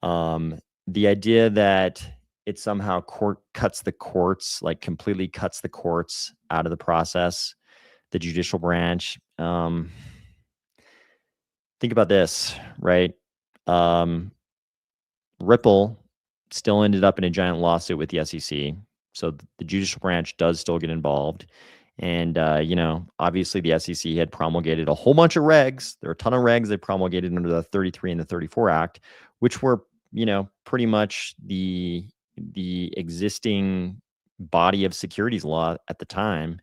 The idea that it somehow completely cuts the courts out of the process, the judicial branch. Think about this, right? Ripple still ended up in a giant lawsuit with the SEC. So the judicial branch does still get involved. And, obviously the SEC had promulgated a whole bunch of regs. There are a ton of regs they promulgated under the 33 and the 34 Act, which were, pretty much the existing body of securities law at the time.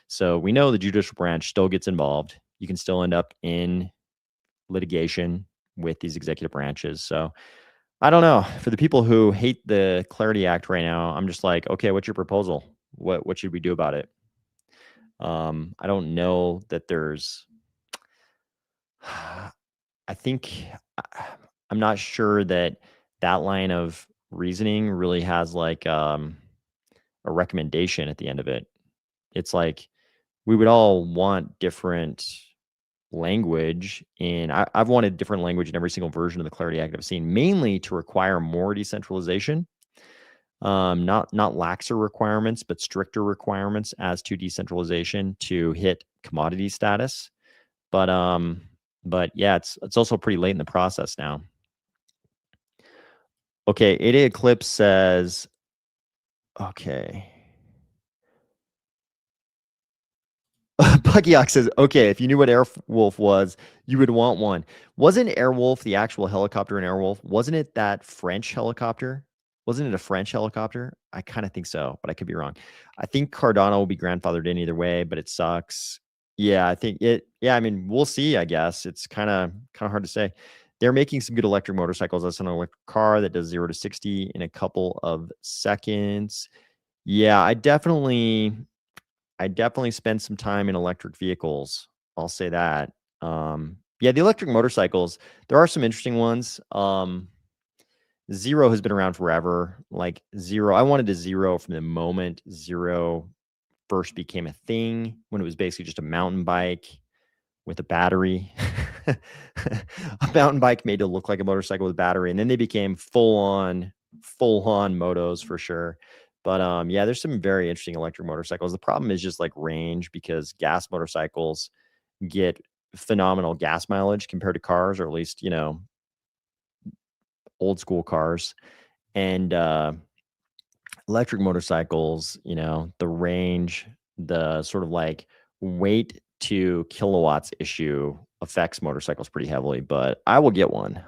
So we know the judicial branch still gets involved. You can still end up in litigation with these executive branches. So I don't know. For the people who hate the Clarity Act right now, I'm just like, okay, what's your proposal? What should we do about it? I don't know that there's, I'm not sure that line of reasoning really has like a recommendation at the end of it. It's like, we would all want different language, and I've wanted different language in every single version of the Clarity Act I've seen, mainly to require more decentralization. Not laxer requirements, but stricter requirements as to decentralization to hit commodity status. But yeah, it's also pretty late in the process now. Okay, 8 Eclipse says, okay. Puckyox says, okay, if you knew what Airwolf was, you would want one. Wasn't Airwolf the actual helicopter in Airwolf? Wasn't it that French helicopter? Wasn't it a French helicopter? I kind of think so, but I could be wrong. I think Cardano will be grandfathered in either way, but it sucks. Yeah, I think it. Yeah, I mean, we'll see, I guess. It's kind of hard to say. They're making some good electric motorcycles. That's an electric car that does 0 to 60 in a couple of seconds. Yeah, I definitely spend some time in electric vehicles. I'll say that. Yeah, the electric motorcycles, there are some interesting ones. Zero has been around forever. Like Zero, I wanted a Zero from the moment Zero first became a thing, when it was basically just a mountain bike with a battery. A mountain bike made to look like a motorcycle with a battery, and then they became full on motos for sure. But yeah, there's some very interesting electric motorcycles. The problem is just like range, because gas motorcycles get phenomenal gas mileage compared to cars, or at least, old school cars. And electric motorcycles, the range, the sort of like weight to kilowatts issue affects motorcycles pretty heavily. But I will get one.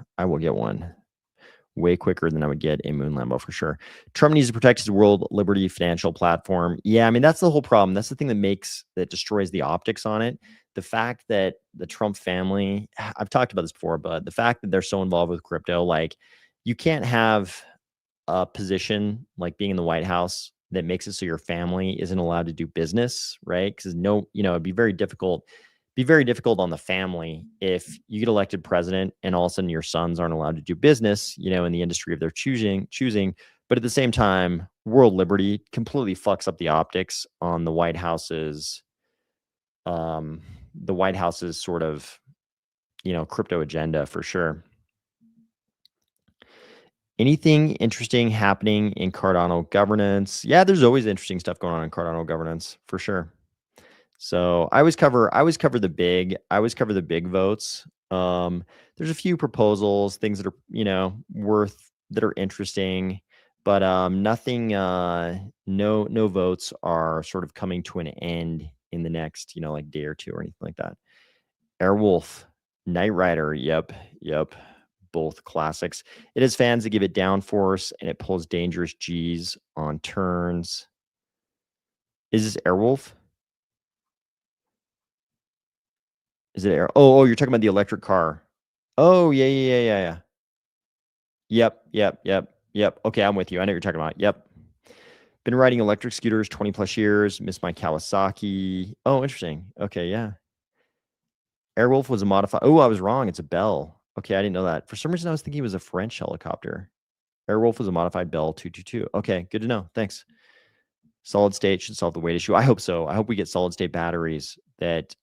way quicker than I would get a Moon Lambo for sure. Trump needs to protect his world liberty financial platform. Yeah, I mean, that's the whole problem. That's the thing that destroys the optics on it. The fact that the Trump family, I've talked about this before, but the fact that they're so involved with crypto, like you can't have a position like being in the White House that makes it so your family isn't allowed to do business, right? Because it'd be very difficult. Be very difficult on the family if you get elected president and all of a sudden your sons aren't allowed to do business, in the industry of their choosing. But at the same time, world liberty completely fucks up the optics on the White House's sort of, crypto agenda for sure. Anything interesting happening in Cardano governance? Yeah, there's always interesting stuff going on in Cardano governance for sure. So I always cover the big votes. There's a few proposals, things that are, that are interesting, but nothing, no votes are sort of coming to an end in the next, like day or two or anything like that. Airwolf, Knight Rider, yep. Both classics. It has fans that give it downforce and it pulls dangerous G's on turns. Is this Airwolf? Is it Air? Oh, you're talking about the electric car. Oh, yeah. Yep. Okay, I'm with you. I know what you're talking about. Yep. Been riding electric scooters 20 plus years. Missed my Kawasaki. Oh, interesting. Okay, yeah. Airwolf was a modified. Oh, I was wrong. It's a Bell. Okay, I didn't know that. For some reason, I was thinking it was a French helicopter. Airwolf was a modified Bell 222. Okay, good to know. Thanks. Solid state should solve the weight issue. I hope so. I hope we get solid state batteries that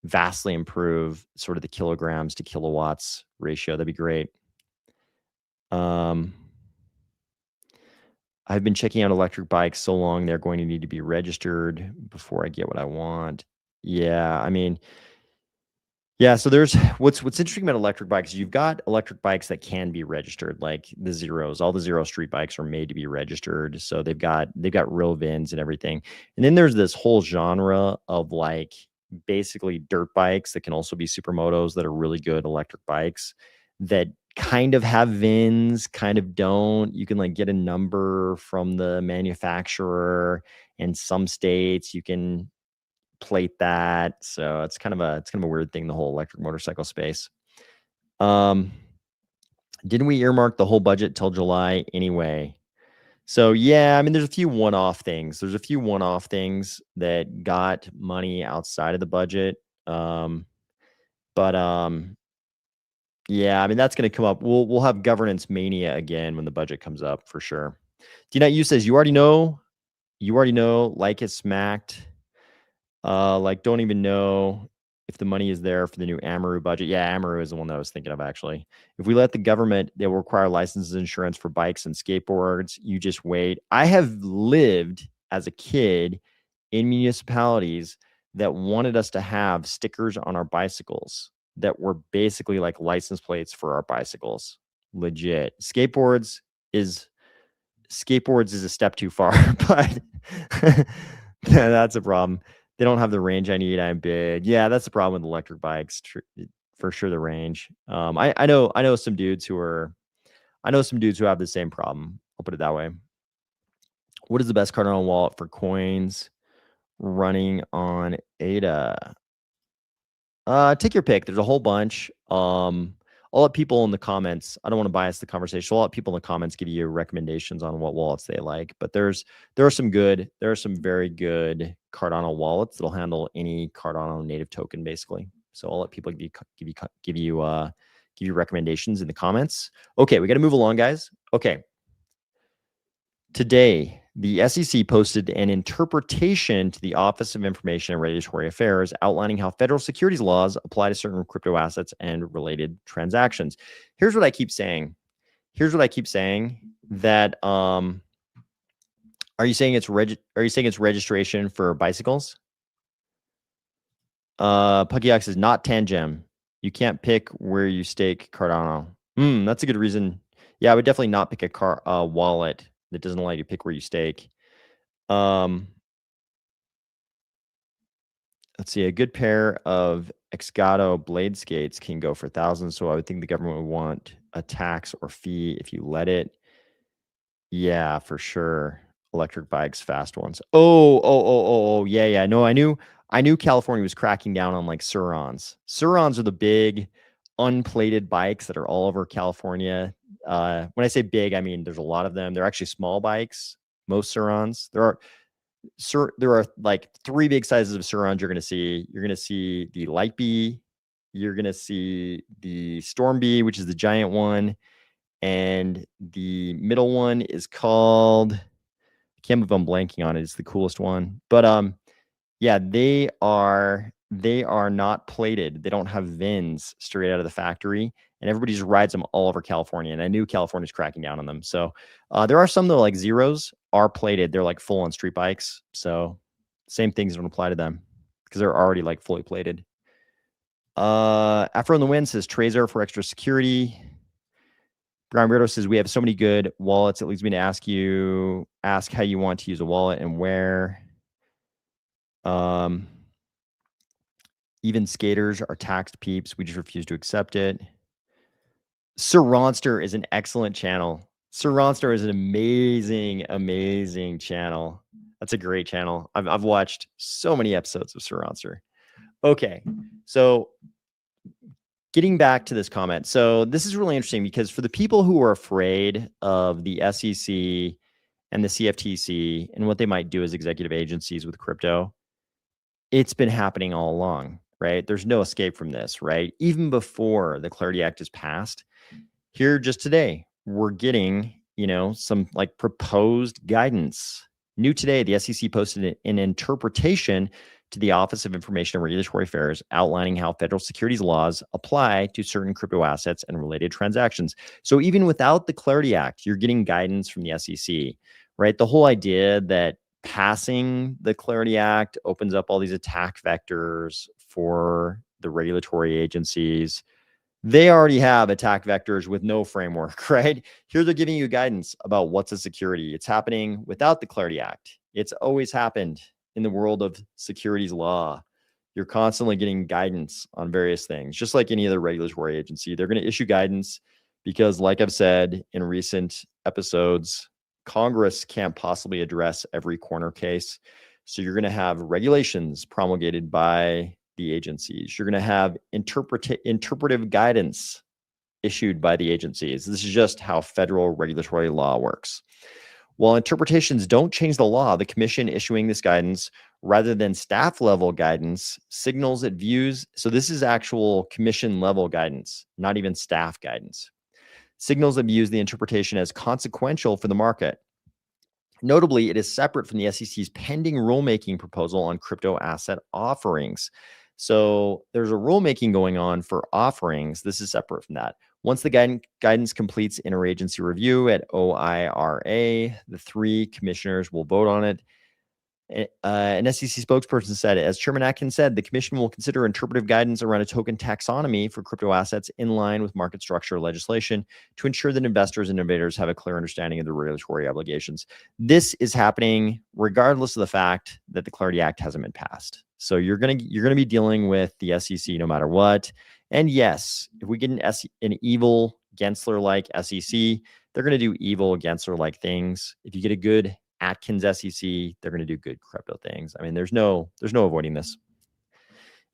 vastly improve sort of the kilograms to kilowatts ratio. That'd be great. I've been checking out electric bikes so long, they're going to need to be registered before I get what I want. Yeah, I mean, yeah, so there's what's interesting about electric bikes. You've got electric bikes that can be registered, like the Zeros. All the Zero street bikes are made to be registered, so they've got real VINs and everything. And then there's this whole genre of like basically dirt bikes that can also be supermotos that are really good electric bikes that kind of have VINs, kind of don't. You can like get a number from the manufacturer. In some states, you can plate that. So it's kind of a weird thing, the whole electric motorcycle space. Didn't we earmark the whole budget till July anyway? So yeah, I mean, there's a few one-off things. There's a few one-off things that got money outside of the budget. But yeah, I mean, that's going to come up. We'll have governance mania again when the budget comes up for sure. D-Night says you already know, like it's smacked. Like don't even know if the money is there for the new Amaru budget. Yeah, Amaru is the one that I was thinking of actually. If we let the government, they will require licenses and insurance for bikes and skateboards. You just wait. I have lived as a kid in municipalities that wanted us to have stickers on our bicycles that were basically like license plates for our bicycles. Legit. Skateboards is a step too far, but that's a problem. They don't have the range I need. I'm big. Yeah, that's the problem with electric bikes. For sure, the range. I know some dudes who have the same problem. I'll put it that way. What is the best Cardano wallet for coins running on ADA? Take your pick. There's a whole bunch. I'll let people in the comments. I don't want to bias the conversation. I'll let people in the comments give you recommendations on what wallets they like. But there are some very good Cardano wallets that'll handle any Cardano native token, basically. So I'll let people give you recommendations in the comments. Okay, we got to move along, guys. Okay. Today, the SEC posted an interpretation to the Office of Information and Regulatory Affairs outlining how federal securities laws apply to certain crypto assets and related transactions. Here's what I keep saying. That are you saying it's registration for bicycles? Puckyox is not Tangem. You can't pick where you stake Cardano. That's a good reason. Yeah, I would definitely not pick a wallet that doesn't allow you to pick where you stake. let's see, a good pair of Exgato blade skates can go for thousands. So I would think the government would want a tax or fee if you let it. Yeah, for sure. Electric bikes, fast ones. Oh, yeah, yeah. No, I knew California was cracking down on like Surons. Surons are the big unplated bikes that are all over California. When I say big, I mean there's a lot of them. They're actually small bikes. Most Surons. There are like three big sizes of Surons you're going to see. You're going to see the Light Bee. You're going to see the Storm Bee, which is the giant one, and the middle one is called, I can't believe I'm blanking on it. It's the coolest one. But yeah, they are not plated. They don't have VINs straight out of the factory, and everybody just rides them all over California. And I knew California's cracking down on them. So there are some though, like Zeros are plated. They're like full on street bikes. So same things don't apply to them because they're already like fully plated. Afro in the Wind says Trezor for extra security. Brian Weirdo says we have so many good wallets. It leads me to ask how you want to use a wallet and where. Even skaters are taxed peeps. We just refuse to accept it. Sirronster is an excellent channel. Sirronster is an amazing, amazing channel. That's a great channel. I've watched so many episodes of Sirronster. Okay, so getting back to this comment. So this is really interesting because for the people who are afraid of the SEC and the CFTC and what they might do as executive agencies with crypto, it's been happening all along, right? There's no escape from this, right? Even before the Clarity Act is passed, here just today, we're getting, some like proposed guidance. New today, the SEC posted an interpretation to the Office of Information and Regulatory Affairs outlining how federal securities laws apply to certain crypto assets and related transactions. So even without the Clarity Act, you're getting guidance from the SEC, right? The whole idea that passing the Clarity Act opens up all these attack vectors for the regulatory agencies. They already have attack vectors with no framework, right? Here they're giving you guidance about what's a security. It's happening without the Clarity Act. It's always happened in the world of securities law. You're constantly getting guidance on various things, just like any other regulatory agency. They're going to issue guidance because, like I've said in recent episodes, Congress can't possibly address every corner case. So you're going to have regulations promulgated by the agencies. You're going to have interpretive guidance issued by the agencies. This is just how federal regulatory law works. While interpretations don't change the law, the commission issuing this guidance rather than staff level guidance signals it views. So this is actual commission level guidance, not even staff guidance. Signals that views the interpretation as consequential for the market. Notably, it is separate from the SEC's pending rulemaking proposal on crypto asset offerings. So there's a rulemaking going on for offerings. This is separate from that. Once the guidance completes interagency review at OIRA, the three commissioners will vote on it. An SEC spokesperson said, as Chairman Atkins said, the commission will consider interpretive guidance around a token taxonomy for crypto assets in line with market structure legislation to ensure that investors and innovators have a clear understanding of the regulatory obligations. This is happening regardless of the fact that the Clarity Act hasn't been passed. So you're gonna be dealing with the SEC no matter what. And yes, if we get an evil Gensler-like SEC, they're going to do evil Gensler-like things. If you get a good Atkins SEC, they're going to do good crypto things. I mean, there's no avoiding this.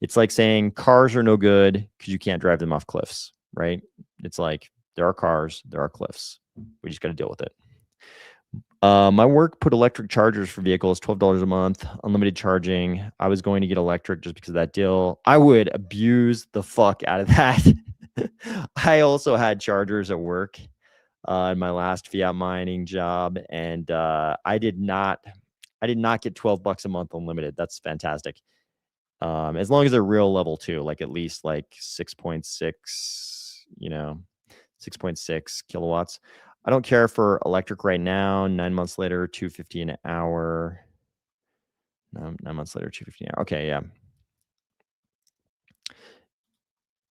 It's like saying cars are no good because you can't drive them off cliffs, right? It's like there are cars, there are cliffs. We just got to deal with it. My work put electric chargers for vehicles, $12 a month, unlimited charging. I was going to get electric just because of that deal. I would abuse the fuck out of that. I also had chargers at work in my last fiat mining job, and I did not get $12 a month unlimited. That's fantastic. As long as they're real level 2, like at least like 6.6, 6.6 kilowatts. I don't care for electric right now. 9 months later, $2.50 an hour. No, 9 months later, $2.50 an hour. Okay, yeah.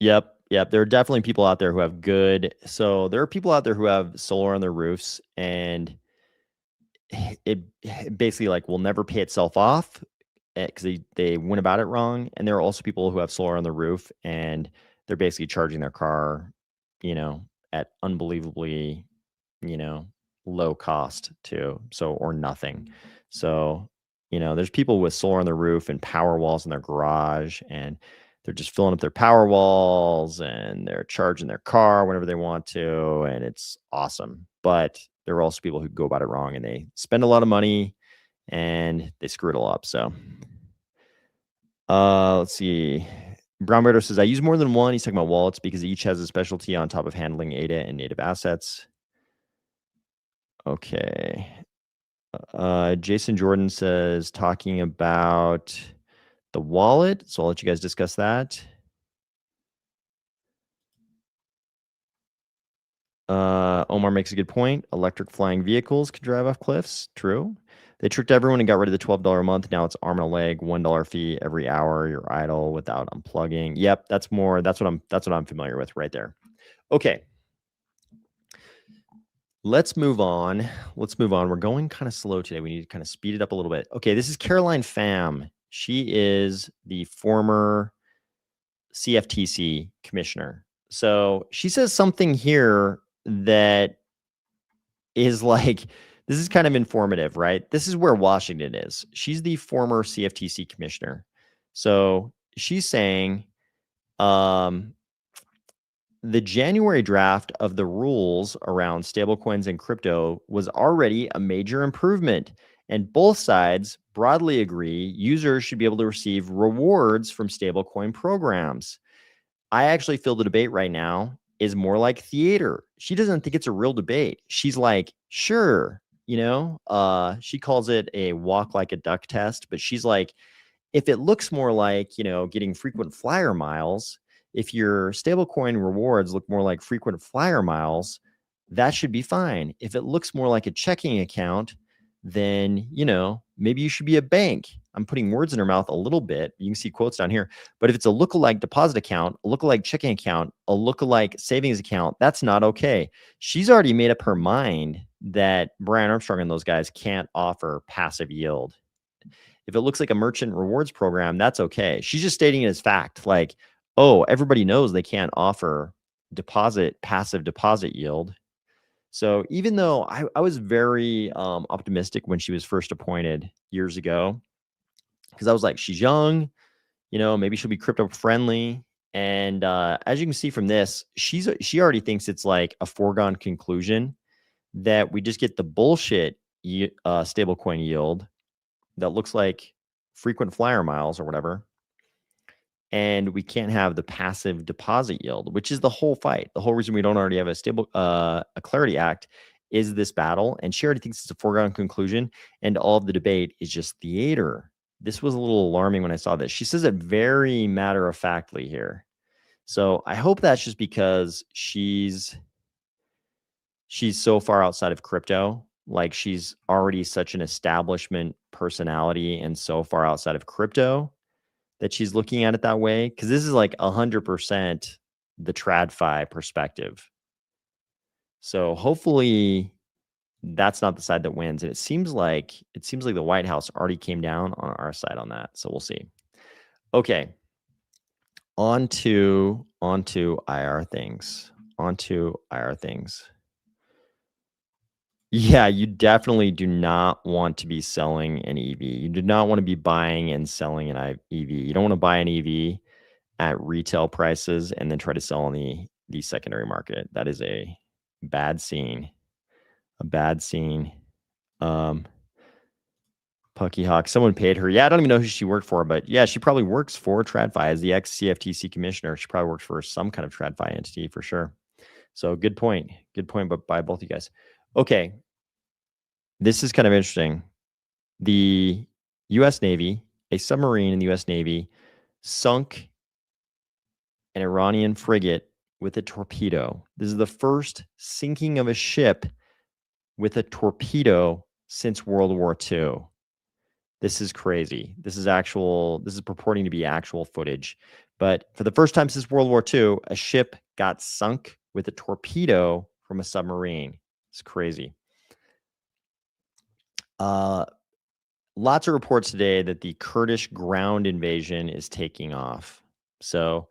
Yep. There are definitely people out there who have good. So there are people out there who have solar on their roofs, and it basically like will never pay itself off because they went about it wrong. And there are also people who have solar on the roof and they're basically charging their car, at unbelievably, low cost too. So, or nothing. So, there's people with solar on their roof and power walls in their garage, and they're just filling up their power walls and they're charging their car whenever they want to. And it's awesome. But there are also people who go about it wrong and they spend a lot of money and they screw it all up. So, let's see. Brown Beardo says, I use more than one. He's talking about wallets because each has a specialty on top of handling ADA and native assets. Okay. Jason Jordan says, talking about the wallet. So I'll let you guys discuss that. Omar makes a good point. Electric flying vehicles can drive off cliffs. True. They tricked everyone and got rid of the $12 a month. Now it's arm and a leg, $1 fee every hour you're idle without unplugging. Yep, that's what I'm familiar with right there. Okay. Let's move on. We're going kind of slow today. We need to kind of speed it up a little bit. Okay, this is Caroline Pham. She is the former CFTC commissioner. So she says something here that is like, this is kind of informative, right? This is where Washington is. She's the former CFTC commissioner. So she's saying, the January draft of the rules around stablecoins and crypto was already a major improvement, and both sides broadly agree users should be able to receive rewards from stablecoin programs. I actually feel the debate right now is more like theater. She doesn't think it's a real debate. She's like, sure, she calls it a walk like a duck test, but she's like, if it looks more like, getting frequent flyer miles, if your stablecoin rewards look more like frequent flyer miles, that should be fine. If it looks more like a checking account, then, maybe you should be a bank. I'm putting words in her mouth a little bit. You can see quotes down here. But if it's a lookalike deposit account, a lookalike checking account, a lookalike savings account, that's not okay. She's already made up her mind that Brian Armstrong and those guys can't offer passive yield. If it looks like a merchant rewards program, that's okay. She's just stating it as fact. Like, oh, everybody knows they can't offer passive deposit yield. So even though I was very optimistic when she was first appointed years ago, because I was like, she's young, maybe she'll be crypto friendly. And as you can see from this, she already thinks it's like a foregone conclusion that we just get the bullshit stablecoin yield that looks like frequent flyer miles or whatever. And we can't have the passive deposit yield, which is the whole fight. The whole reason we don't already have a Clarity Act is this battle. And she already thinks it's a foregone conclusion. And all of the debate is just theater. This was a little alarming when I saw this. She says it very matter-of-factly here. So I hope that's just because she's so far outside of crypto. Like she's already such an establishment personality and so far outside of crypto that she's looking at it that way. Cause this is like 100% the TradFi perspective. So hopefully that's not the side that wins. And it seems like the White House already came down on our side on that. So we'll see. Okay. On to IR things. Yeah, you definitely do not want to be selling an EV. You do not want to be buying and selling an EV. You don't want to buy an EV at retail prices and then try to sell on the secondary market. That is a bad scene. Pucky Hawk, someone paid her. Yeah, I don't even know who she worked for, but yeah, she probably works for TradFi as the ex-CFTC commissioner. She probably works for some kind of TradFi entity for sure. So good point. But by both you guys. Okay. This is kind of interesting. The U.S. Navy, a submarine in the U.S. Navy, sunk an Iranian frigate with a torpedo. This is the first sinking of a ship with a torpedo since World War II. This is crazy. This is purporting to be actual footage. But for the first time since World War II, a ship got sunk with a torpedo from a submarine. It's crazy. lots of reports today that the Kurdish ground invasion is taking off. So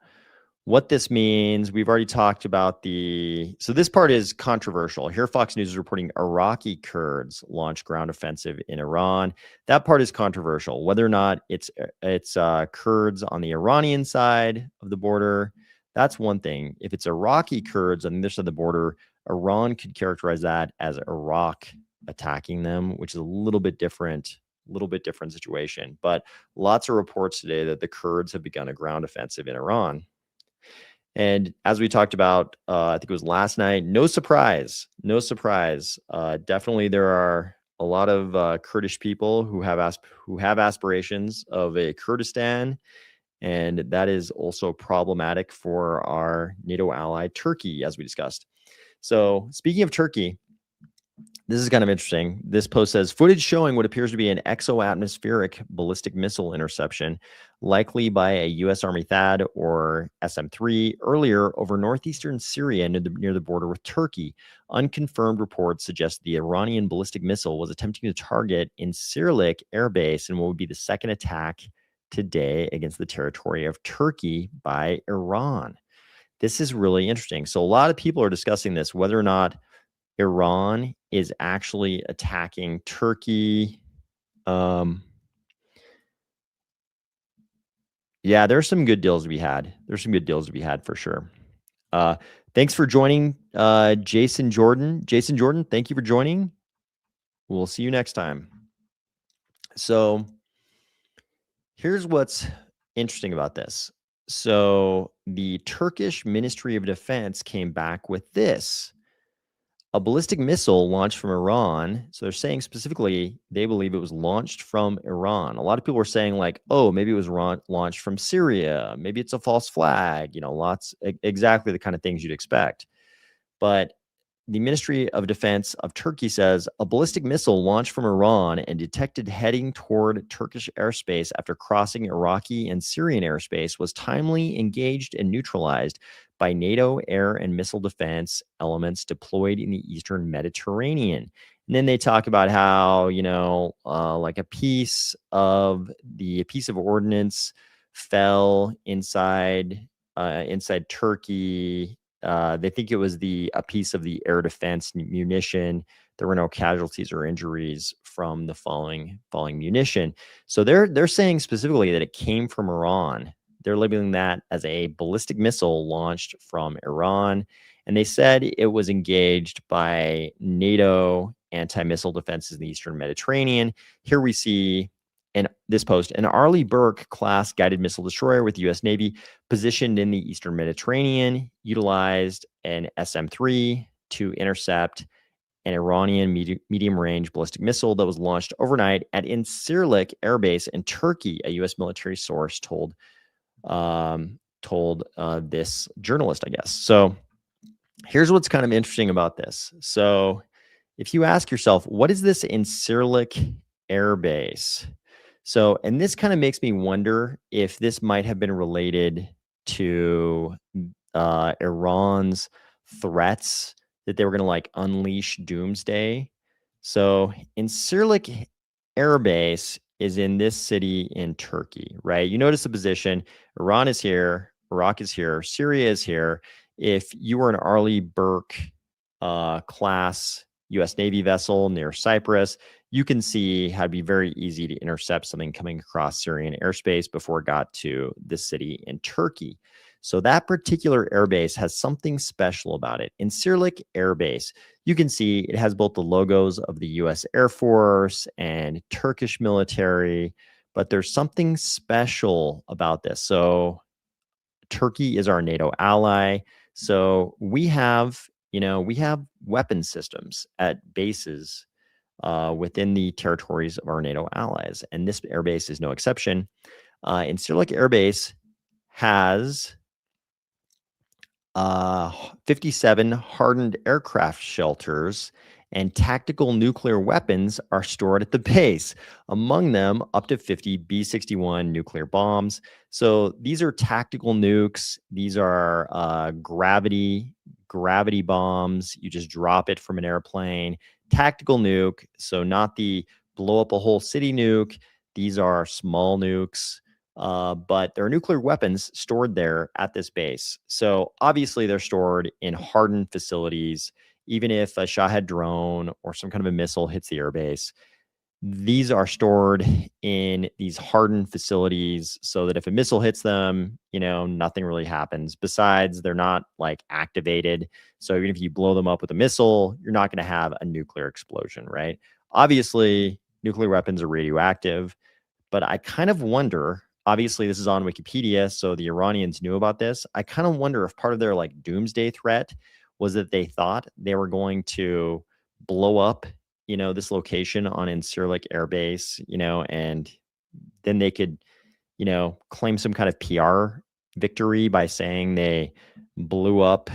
what this means, we've already talked about so this part is controversial. Here, Fox News is reporting Iraqi Kurds launch ground offensive in Iran. That part is controversial. Whether or not it's Kurds on the Iranian side of the border, that's one thing. If it's Iraqi Kurds on this side of the border, Iran could characterize that as Iraq attacking them, which is a little bit different situation. But lots of reports today that the Kurds have begun a ground offensive in Iran. And as we talked about, I think it was last night, no surprise. Definitely there are a lot of Kurdish people who have aspirations of a Kurdistan, and that is also problematic for our NATO ally Turkey, as we discussed. So speaking of Turkey, this is kind of interesting. This post says, footage showing what appears to be an exo-atmospheric ballistic missile interception, likely by a U.S. Army THAAD or SM-3, earlier over northeastern Syria near the border with Turkey. Unconfirmed reports suggest the Iranian ballistic missile was attempting to target Incirlik Air Base in what would be the second attack today against the territory of Turkey by Iran. This is really interesting. So a lot of people are discussing this, whether or not Iran is actually attacking Turkey. Yeah, there's some good deals to be had. For sure. Thanks for joining, Jason Jordan. Jason Jordan, thank you for joining. We'll see you next time. So here's what's interesting about this. So the Turkish Ministry of Defense came back with this. A ballistic missile launched from Iran. So they're saying specifically they believe it was launched from Iran. A lot of people were saying like, oh, maybe it was launched from Syria. Maybe it's a false flag. Exactly the kind of things you'd expect. But the Ministry of Defense of Turkey says a ballistic missile launched from Iran and detected heading toward Turkish airspace after crossing Iraqi and Syrian airspace was timely engaged and neutralized by NATO air and missile defense elements deployed in the Eastern Mediterranean. And then they talk about how, like a piece of ordnance fell inside Turkey. They think it was a piece of the air defense munition. There were no casualties or injuries from the falling munition. So they're saying specifically that it came from Iran. They're labeling that as a ballistic missile launched from Iran. And they said it was engaged by NATO anti-missile defenses in the Eastern Mediterranean. Here we see in this post, an Arleigh Burke class guided missile destroyer with the U.S. Navy positioned in the Eastern Mediterranean utilized an SM-3 to intercept an Iranian medium-range ballistic missile that was launched overnight at Incirlik Air Base in Turkey, a U.S. military source told this journalist, I guess. So here's what's kind of interesting about this. So if you ask yourself, what is this Incirlik Air Base? So, and this kind of makes me wonder if this might have been related to Iran's threats that they were going to unleash doomsday. So Incirlik Air Base is in this city in Turkey, right? You notice the position. Iran is here. Iraq is here. Syria is here. If you were an Arleigh Burke class U.S. Navy vessel near Cyprus, you can see how it'd be very easy to intercept something coming across Syrian airspace before it got to this city in Turkey. So that particular airbase has something special about it. Incirlik Air Base, you can see it has both the logos of the U.S. Air Force and Turkish military, but there's something special about this. So Turkey is our NATO ally. So we have weapon systems at bases within the territories of our NATO allies. And this airbase is no exception. Incirlik Air Base has 57 hardened aircraft shelters, and tactical nuclear weapons are stored at the base. Among them, up to 50 B-61 nuclear bombs. So these are tactical nukes. These are gravity bombs. You just drop it from an airplane. Tactical nuke, so not the blow up a whole city nuke. These are small nukes, but there are nuclear weapons stored there at this base. So obviously they're stored in hardened facilities. Even if a Shahed drone or some kind of a missile hits the airbase, these are stored in these hardened facilities so that if a missile hits them, nothing really happens. Besides, they're not like activated. So even if you blow them up with a missile, you're not going to have a nuclear explosion, right? Obviously, nuclear weapons are radioactive, but I kind of wonder, obviously this is on Wikipedia, so the Iranians knew about this. I kind of wonder if part of their like doomsday threat was that they thought they were going to blow up this location on Incirlik Air Base, and then they could, claim some kind of PR victory by saying they blew up,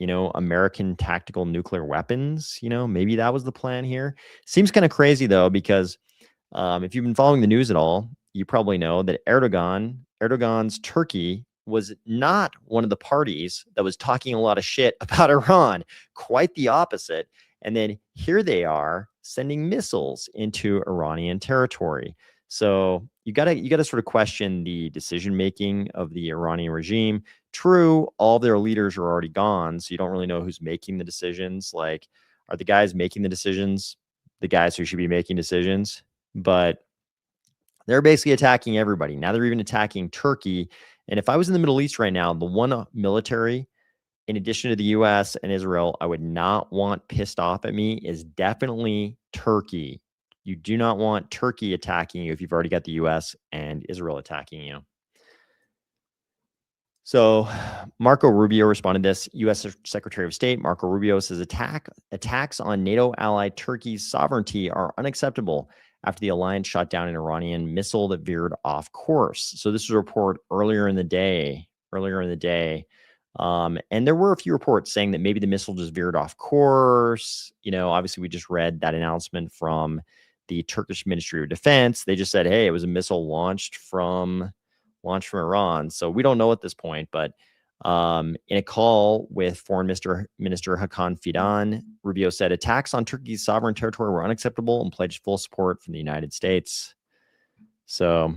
American tactical nuclear weapons. Maybe that was the plan here. Seems kind of crazy though, because if you've been following the news at all, you probably know that Erdogan's Turkey was not one of the parties that was talking a lot of shit about Iran. Quite the opposite. And then here they are sending missiles into Iranian territory. So you gotta sort of question the decision making of the Iranian regime. True, all their leaders are already gone, so you don't really know who's making the decisions. Like, are the guys making the decisions the guys who should be making decisions? But they're basically attacking everybody. Now they're even attacking Turkey. And if I was in the Middle East right now, the one military, in addition to the US and Israel, I would not want pissed off at me is definitely Turkey. You do not want Turkey attacking you if you've already got the US and Israel attacking you. So Marco Rubio responded to this. U.S. Secretary of State Marco Rubio says attacks on NATO ally Turkey's sovereignty are unacceptable after the alliance shot down an Iranian missile that veered off course. So this was a report earlier in the day. And there were a few reports saying that maybe the missile just veered off course. Obviously we just read that announcement from the Turkish Ministry of Defense. They just said, hey, it was a missile launched from Iran. So we don't know at this point, but in a call with Foreign Minister Hakan Fidan, Rubio said attacks on Turkey's sovereign territory were unacceptable and pledged full support from the United States. So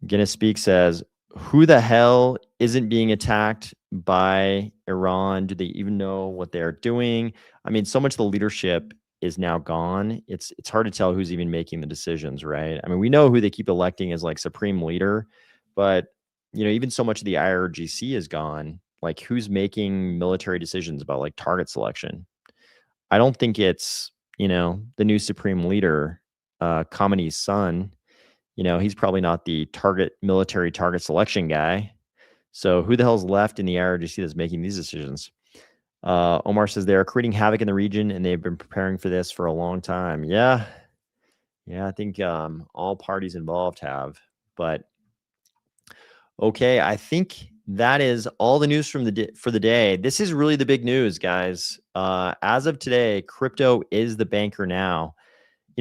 Guinness Speak says, who the hell isn't being attacked by Iran? Do they even know what they're doing? I mean, so much of the leadership is now gone. It's hard to tell who's even making the decisions, right? I mean, we know who they keep electing as like supreme leader, but even so much of the IRGC is gone. Like, who's making military decisions about like target selection? I don't think it's the new supreme leader, Khamenei's son. He's probably not the military target selection guy. So who the hell's left in the IRGC that's making these decisions? Omar says they're creating havoc in the region and they've been preparing for this for a long time. Yeah, I think all parties involved have. But okay, I think that is all the news for the day. This is really the big news, guys. As of today, crypto is the banker now.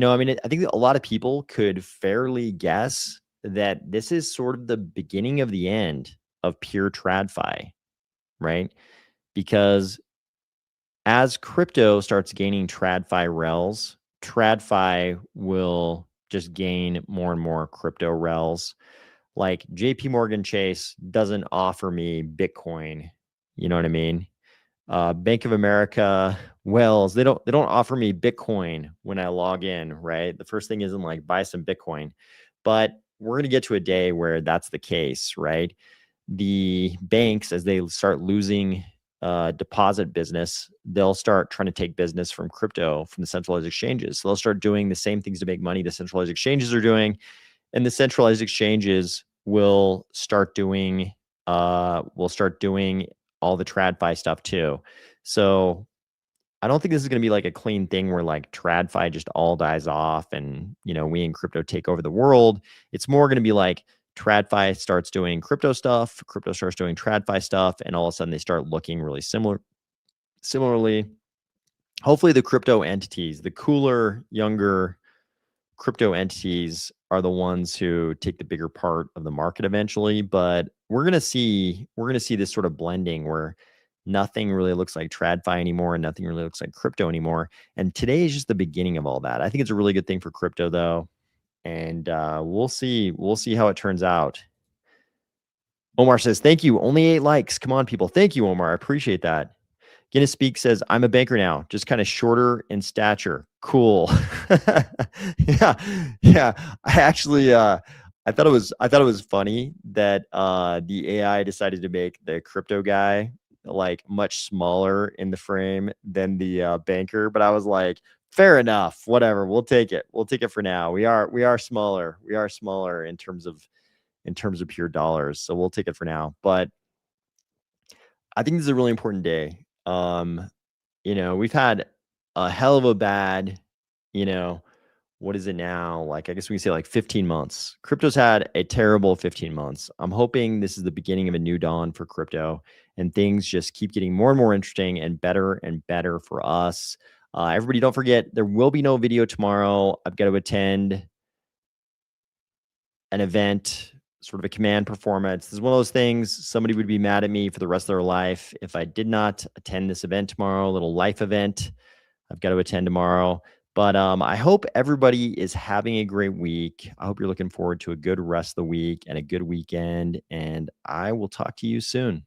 I think a lot of people could fairly guess that this is sort of the beginning of the end of pure TradFi, right? Because as crypto starts gaining TradFi rels, TradFi will just gain more and more crypto rels. Like JP Morgan Chase doesn't offer me Bitcoin. You know what I mean? Bank of America, Wells, they don't offer me Bitcoin when I log in, right? The first thing isn't like buy some Bitcoin, but we're going to get to a day where that's the case, right? The banks, as they start losing deposit business, they'll start trying to take business from crypto, from the centralized exchanges. So they'll start doing the same things to make money the centralized exchanges are doing, and the centralized exchanges will start doing all the TradFi stuff too. So I don't think this is going to be like a clean thing where like TradFi just all dies off and, we in crypto take over the world. It's more going to be like TradFi starts doing crypto stuff, crypto starts doing TradFi stuff, and all of a sudden they start looking really similarly. Hopefully the crypto entities, the cooler, younger crypto entities are the ones who take the bigger part of the market eventually, but we're going to see this sort of blending where Nothing really looks like TradFi anymore, and nothing really looks like crypto anymore. And today is just the beginning of all that. I think it's a really good thing for crypto, though, and we'll see. We'll see how it turns out. Omar says, "Thank you. Only 8 likes. Come on, people. Thank you, Omar. I appreciate that." Guinness Speak says, "I'm a banker now, just kind of shorter in stature." Cool. Yeah, yeah. I actually, I thought it was funny that the AI decided to make the crypto guy like much smaller in the frame than the banker. But I was like, fair enough. Whatever. We'll take it. We'll take it for now. We are smaller. We are smaller in terms of pure dollars. So we'll take it for now. But I think this is a really important day. We've had a hell of a bad, you know, what is it now? Like, I guess we can say like 15 months. Crypto's had a terrible 15 months. I'm hoping this is the beginning of a new dawn for crypto and things just keep getting more and more interesting and better for us. Everybody, don't forget, there will be no video tomorrow. I've got to attend an event, sort of a command performance. This is one of those things, somebody would be mad at me for the rest of their life if I did not attend this event tomorrow, a little life event I've got to attend tomorrow. But I hope everybody is having a great week. I hope you're looking forward to a good rest of the week and a good weekend. And I will talk to you soon.